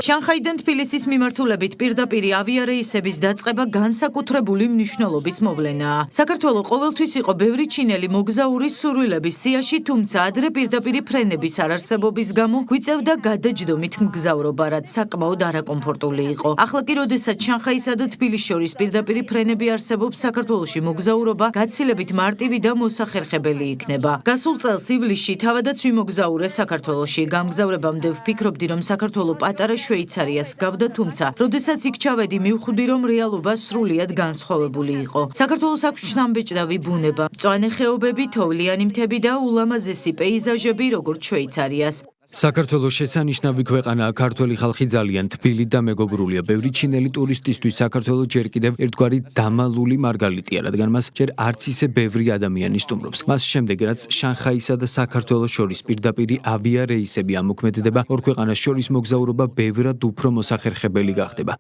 შანხაიდან თბილისის მიმართულებით პირდაპირ ავიარეისების დაწყება განსაკუთრებული მნიშვნელობის მოვლენაა. საქართველო ყოველთვის იყო ბევრი ჩინელი მოგზაურის სურვილების სიაში, თუმცა ადრე პირდაპირ ფრენების არარსებობის გამო გვიწევდა გადაჯდომით მგზავრობა, რაც საკმაოდ არაკომფორტული იყო. ახლა კი, როდესაც შანხაისა და თბილისის შორის პირდაპირ ფრენები არსებობს, საქართველოში მოგზაურობა გაცილებით მარტივი და მოსახერხებელი იქნება. გასულ წელს ივლისში თავადაც ვიმოგზაურე საქართველოში. გამგზავრება დაბრუნებამდე ვფიქრობდი, რომ საქართველო პატარა შვეიცარიას გავდა, თუმცა, როდესაც იქ ჩავედი, მივხვდი, რომ რეალობა სრულიად განსხვავებული იყო. საქართველოს აქვს შთამბეჭდავი ბუნება, მწვანე ხეობები, თოვლიანი მთები და ულამაზესი პეიზაჟები, როგორც შვეიცარიას. საქართველოს შესანიშნავი ქვეყანაა, ქართველი ხალხი ძალიან თბილი და მეგობრულია. ბევრი ჩინელი ტურისტისთვის საქართველო ჯერ კიდევ ერთგვარი დამალული მარგალიტია, რადგან მას ჯერ არც ისე ბევრი ადამიანი სტუმრობს. მას შემდეგ, რაც შანხაისა და საქართველოს შორის პირდაპირი ავიარეისები ამოქმედდება, ორ ქვეყანას შორის მოგზაურობა ბევრად უფრო მოსახერხებელი გახდება.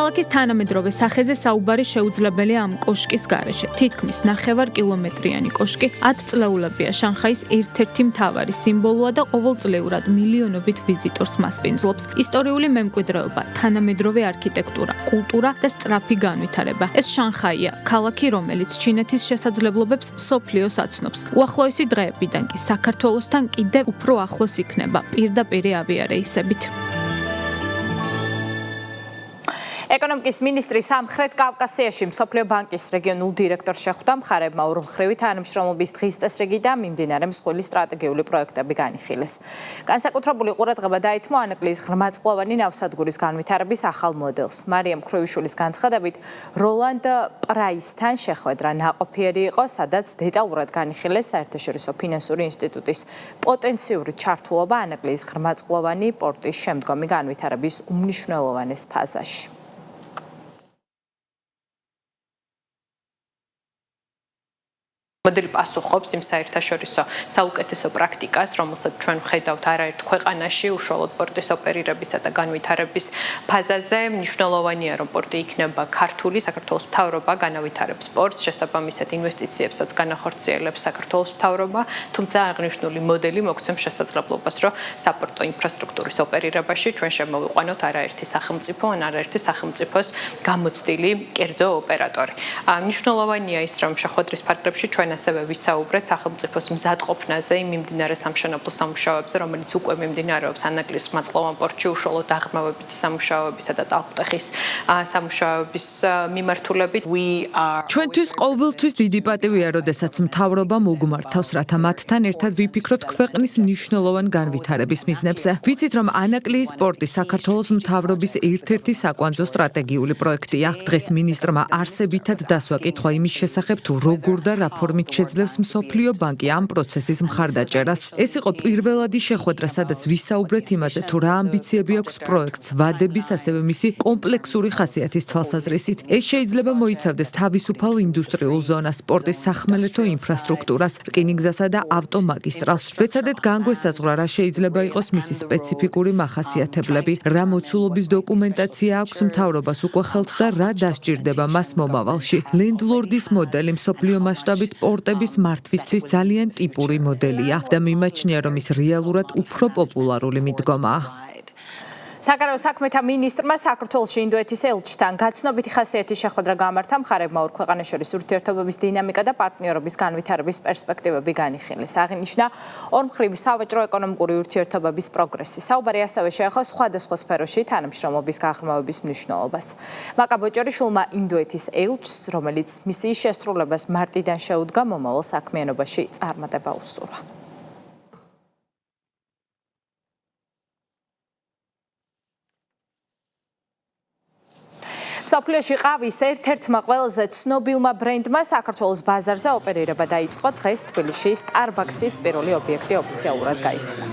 ქალაქის თანამედროვე სახეზე საუბარი შეუძლებელია ამ კოშკის გარეშე. თითქმის 9 კილომეტრიანი კოშკი 10 წლეულებია შანხაის ერთ-ერთი მთავარი სიმბოლოა და ყოველწლიურად მილიონობით ვიზიტორს მასპინძლობს. ისტორიული მემკვიდრეობა, თანამედროვე არქიტექტურა, კულტურა და სწრაფი განვითარება. ეს შანხაია, ქალაქი, რომელიც ჩინეთის შესაძლებლობებს მსოფლიოს აცნობს. უახლოესი დღეებიდან კი საქართველოსთან კიდევ უფრო ახლოს იქნება პირდაპირი ავიარეისებით. ეკონომიკის მინისტრი სამხრეთ კავკასიაში მსოფლიო ბანკის რეგიონულ დირექტორს შეხვდა, მხარეებმა ორმხრივი თანამშრომლობის დღის წესრიგი და მიმდინარე მსხვილი სტრატეგიული პროექტები განიხილეს. განსაკუთრებული ყურადღება დაითმო ანაკლიის ღრმაწყვოვანი ნავსადგურის განვითარების ახალ მოდელს. მარიამ ქრუიშვილის განცხადებით, როლანდ პრაისთან შეხვედრა ნაყოფიერი იყო, სადაც დეტალურად განიხილეს საერთაშორისო ფინანსური ინსტიტუტის პოტენციური ჩართულობა ანაკლიის ღრმაწყვოვანი პორტის შემდგომი განვითარების უმნიშვნელოვანეს ფაზაში. მოდელი პასუხობს იმ საერთაშორისო საუკეთესო პრაქტიკას, რომელსაც ჩვენ ვხედავთ არაერთ ქვეყანაში უშუალოდ პორტის ოპერირებისა და განვითარების ფაზაზე. მნიშვნელოვანია, რომ პორტი იქნება ქართული, საქართველოს მთავრობა განავითარებს პორტს, შესაბამისად ინვესტიციებსაც განახორციელებს საქართველოს მთავრობა, თუმცა აღნიშნული მოდელი მოგცემს შესაძლებლობას, რომ საპორტო ინფრასტრუქტურის ოპერირებაში ჩვენ შემოვიყვანოთ არაერთი სახელმწიფო ან არაერთი სახელმწიფოს გამოცდილი კერძო ოპერატორი. მნიშვნელოვანია ის, რომ შეხვედრის ფარგლებში ჩვენ ასევე ვისაუბრეთ სახელმწიფოს მზადყოფნაზე, იმ მიმდინარე სამშენებლო სამუშაოებზე, რომელიც უკვე მიმდინარეობს ანაკლიის ღრმაწყვოვან პორტში, უშუალოდ აღრმავებითი სამუშაოებისა და ტალღუტეხის სამუშაოების მიმართულებით. ჩვენთვის ყოველთვის დიდი პატივია, როდესაც მთავრობა მოგმართავს, რათა მათთან ერთად ვიფიქროთ ქვეყნის მნიშვნელოვან განვითარების მიზნებზე. ვიცით, რომ ანაკლიის პორტი საქართველოს მთავრობის ერთ-ერთი საკვანძო სტრატეგიული პროექტია. დღეს მინისტრმა არსებითად დასვა კითხვა იმის შესახებ, თუ როგორ და რა ფორმით შეძლებს მსოფლიო ბანკი ამ პროცესის მხარდაჭერას. ეს იყო პირველადი შეხვედრა, სადაც ვისაუბრეთ იმაზე, თუ რა ამბიციები აქვს პროექტს, ვადების, ასევე მისი კომპლექსური ხასიათის თვალსაზრისით. ეს შეიძლება მოიცავდეს თავისუფალ ინდუსტრიულ ზონას, სპორტის სახმელეთო ინფრასტრუქტურას, რკინიგზასა და ავტომაგისტრალს. ვეცადეთ განგვესაზღვრა, რა შეიძლება იყოს მისი სპეციფიკური მახასიათებლები, რა მოცულობის დოკუმენტაცია აქვს მთავრობას უკვე ხელთ და რა დასჭირდება მას მომავალში. ლენდლორდის მოდელი მსოფლიო მასშტაბით პორტების მართვისთვის ძალიან ტიპური მოდელია და მიმაჩნია, რომ ის რეალურად უფრო პოპულარული მიდგომაა. საგარეო საქმეთა მინისტრმა საქართველოში ინდოეთის ელჩთან გაცნობიტი ხასიათის შეხვედრა გამართა, მხარეებმა ორ ქვეყანას შორის ურთიერთობების დინამიკა და პარტნიორობის განვითარების პერსპექტივები განიხილეს. აღინიშნა ორმხრივი სავაჭრო-ეკონომიკური ურთიერთობების პროგრესი. საუბარი ასევე შეეხო სხვადასხვა სფეროში თანამშრომლობის გაღრმავების მნიშვნელობას. მაკა ბოჭორიშვილმა ინდოეთის ელჩს, რომელიც მისიის შესრულებას მარტიდან შეუდგა, მომავალ საქმიანობაში წარმატება უსურვა. მსოფლიოში ყავის ერთ-ერთმა ყველაზე ცნობილმა ბრენდმა საქართველოს ბაზარზე ოპერირება დაიწყო. დღეს თბილისში Starbucks-ის პირველი ობიექტი ოფიციალურად გაიხსნა.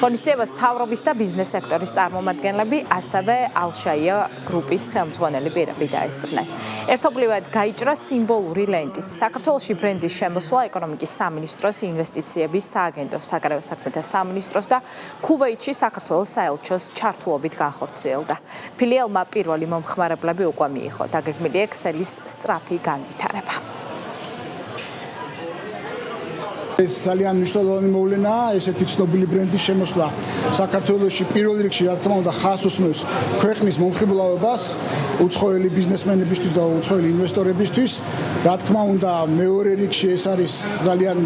ღონისძიებას მთავრობის და ბიზნეს სექტორის წარმომადგენლები, ასევე ალშაია გრუპის ხელმძღვანელი პირები დაესწრნენ. ერთობლივად გაიჭრა სიმბოლური ლენტით. საქართველოში ბრენდის შემოსვლა ეკონომიკის სამინისტროს, ინვესტიციების სააგენტოს, საგარეო საქმეთა სამინისტროს და ქუვეითში საქართველოს საელჩოს ჩართულობით განხორციელდა. ფილიალმა პირველი მომხმარებლები უკვე მიიღო. დაგეგმილია ქსელის სწრაფი განვითარება. ეს ძალიან მნიშვნელოვანი მოვლენაა, ესეთი ცნობილი ბრენდის შემოსვლა საქართველოში პირველ რიგში, რა თქმა უნდა, ხაზს უსმევს ქვეყნის მომხიბლავებას, უცხოელი ბიზნესმენებისთვის და უცხოელი ინვესტორებისთვის. რა თქმა უნდა, მეორე რიგში ეს არის ძალიან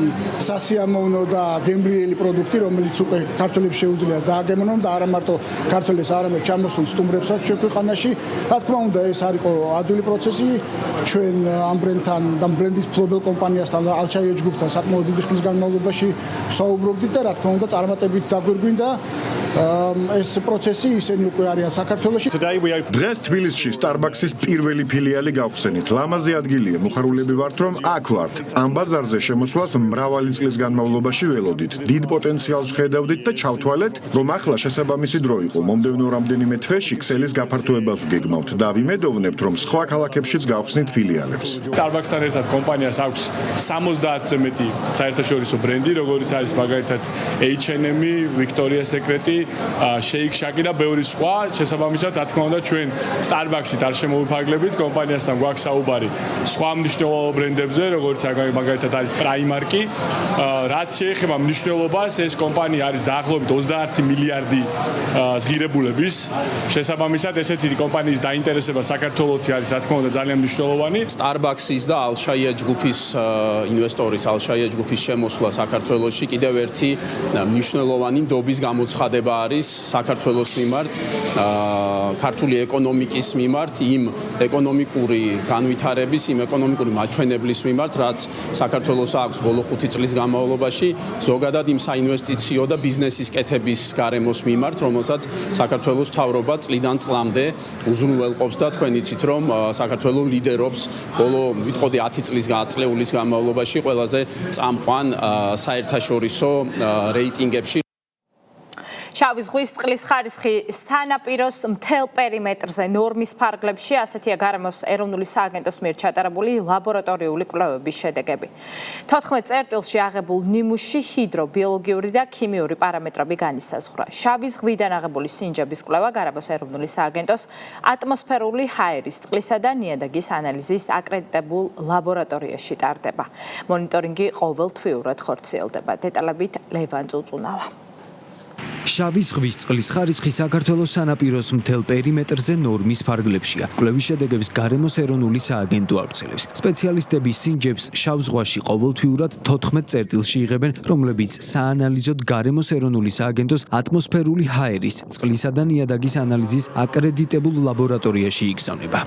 სასიამოვნო და გემრიელი პროდუქტი, რომელიც უკვე ქართველებს შეუძლია დააგემოვნონ და არა მარტო ქართველებს, არამედ ჩამოსულ სტუმრებსაც ჩვენ ქვეყანაში. რა თქმა უნდა, ეს არის ადვილი პროცესი. ჩვენ ამ ბრენდთან და ბრენდის ფლობელ კომპანიასთან და ალჩაიო ჯგუფთან საკმაოდ დიდი ხნის განმავლობაში ვსაუბრობდით და რა თქმა უნდა, წარმატებით დაგვირგვინდა ეს პროცესი, ისინი უკვე არიან საქართველოში. დღეს თბილისში Starbucks-ის პირველი ფილიალი გავხსენით. ლამაზი ადგილია, მოხარულები ვართ, რომ აქ ვართ. ამ ბაზარზე შემოსვლას მრავალი წლის განმავლობაში ველოდით. დიდ პოტენციალს ხედავდით და ჩავთვალეთ, რომ ახლა შესაბამისი დრო იყო. მომდევნო რამდენიმე თვეში ქსელის გაფართოებას ვგეგმავთ და ვიმედოვნებთ, რომ სხვა ქალაქებშიც გავხსნით ფილიალებს. Starbucks-თან ერთად კომპანიას აქვს 70-ზე მეტი საერთაშორისო ბრენდი, როგორიც არის მაგალითად H&M, Victoria's Secret, Shake Shack და ბევრი სხვა. შესაბამისად, რა თქმა უნდა, ჩვენ Starbucks-ით არ შემოვიფარგლებით, კომპანიასთან გვაქვს საუბარი სხვა მნიშვნელოვან ბრენდებზე, როგორც მაგალითად არის Primark-ი. რაც შეეხება მნიშვნელობას, ეს კომპანია არის დაახლოებით 21 მილიარდი ზღირებულების. შესაბამისად, ესეთი კომპანიის დაინტერესება საქართველოში არის, რა თქმა უნდა, ძალიან მნიშვნელოვანი. Starbucks-ის და ალშაია ჯგუფის ინვესტორის ალშაია ჯგუფის შემოსვლა საქართველოში კიდევ ერთი მნიშვნელოვანი ნდობის გამოცხადება არის საქართველოს მიმართ, ქართული ეკონომიკის მიმართ, იმ ეკონომიკური განვითარების, იმ ეკონომიკური მაჩვენებლის მიმართ, რაც საქართველოს აქვს ბოლო 5 წლის განმავლობაში, ზოგადად იმ საინვესტიციო და ბიზნესის კეთების გარემოს მიმართ, რომელსაც საქართველოს მთავრობა წლიდან წლამდე უზრუნველყოფს და თქვენ იცით, რომ საქართველო ლიდერობს ბოლო ვიტყოდი 10 წლის გაწლეულის განმავლობაში ყველაზე წამყვან საერთაშორისო რეიტინგებში. შავი ზღვის წყლის ხარისხი სანაპიროს მთელ პერიმეტრზე ნორმის ფარგლებში, ასეთია გარემოს ეროვნული სააგენტოს მიერ ჩატარებული ლაბორატორიული კვლევების შედეგები. 14 წერტილში აღებულ ნიმუშში ჰიდრობიოლოგიური და ქიმიური პარამეტრები განისაზღვრა. შავი ზღვიდან აღებული სინჯების კვლევა გარემოს ეროვნული სააგენტოს ატმოსფერული ჰაერის, წყლისა და ნიადაგის ანალიზის აკრედიტებულ ლაბორატორიაში ტარდება. მონიტორინგი ყოველთვიურად ხორციელდება. დეტალებით ლევან წუწუნავა. შავი ზღვის წყლის ხარისხი საქართველოს სანაპიროს მთელ პერიმეტრზე ნორმის ფარგლებშია. კვლევის შედეგებს გარემოს ეროვნული სააგენტო ავრცელებს. სპეციალისტები სინჯებს შავ ზღვაში ყოველთვიურად 14 წერტილში იღებენ, რომლებიც საანალიზოდ გარემოს ეროვნული სააგენტოს ატმოსფერული ჰაერის, წყლისა და ნიადაგის ანალიზის აკრედიტებულ ლაბორატორიაში იგზავნება.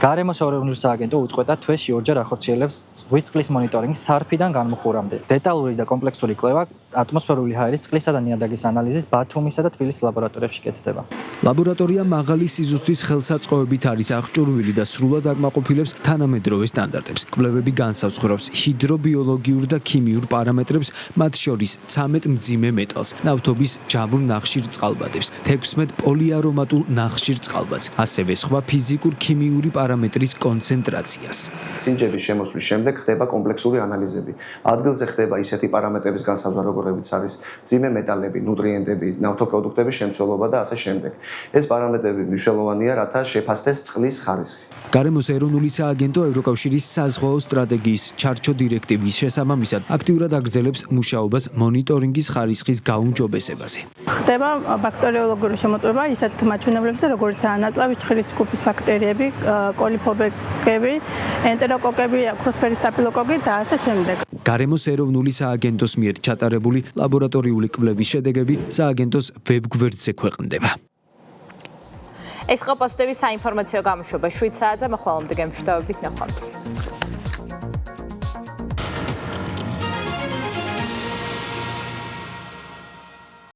გარემოს ეროვნული სააგენტო უწყვეტად თვეში ორჯერ ახორციელებს ზღვის წყლის მონიტორინგს სარფიდან განმუხურამდე. დეტალური და კომპლექსური კვლევა ატმოსფერული ჰაერის, წყლისა და ნიადაგის ანალიზის ბათუმისა და თბილისის ლაბორატორიებში კეთდება. ლაბორატორია მაღალი სიზუსტის ხელსაწყოებით არის აღჭურვილი და სრულად აკმაყოფილებს თანამედროვე სტანდარტებს. კვლევები განსაზღვრავს ჰიდრობიოლოგიურ და ქიმიურ პარამეტრებს, მათ შორის 13 მძიმე მეტალს, ნავთობის ჯავურ ნახშირ წყალბადებს, 16 პოლიარომატულ ნახშირ წყალბადს, ასევე სხვა ფიზიკურ ქიმიური პარამეტრის კონცენტრაციას. სინჯების შემოსვლის შემდეგ ხდება კომპლექსური ანალიზები. ადგილზე ხდება ისეთი პარამეტრების განსაზღვრა, როგორებიც არის მძიმე მეტალები, ნუტრიენტები, ნავთობპროდუქტების შემცველობა და ასე შემდეგ. ეს პარამეტრები მნიშვნელოვანია, რათა შეფასდეს წყლის ხარისხი. გარემოს ეროვნული სააგენტო ევროკავშირის საზღვაო სტრატეგიის ჩარჩო დირექტივის შესაბამისად აქტიურად აგრძელებს მუშაობას მონიტორინგის ხარისხის გაუმჯობესებაზე. ხდება ბაქტერიოლოგიური შემოწმება ისეთ მაჩვენებლებებზე, როგორც ნაწლავის ჭხირის ჯგუფის ბაქტერიები, კოლიფობეკები, ენტეროკოკები, ოქროსფერის სტაფილოკოკი და ასე შემდეგ. გარემოს ეროვნული სააგენტოს მიერ ჩატარებული ლაბორატორიული კვლევის შედეგები სააგენტოს ვებგვერდზე ქვეყნდება. ეს იყო პოზიტივის საინფორმაციო გამოშვება 7 საათზე, მოხვალამდე გემშვიდობებით, ნახვამდის.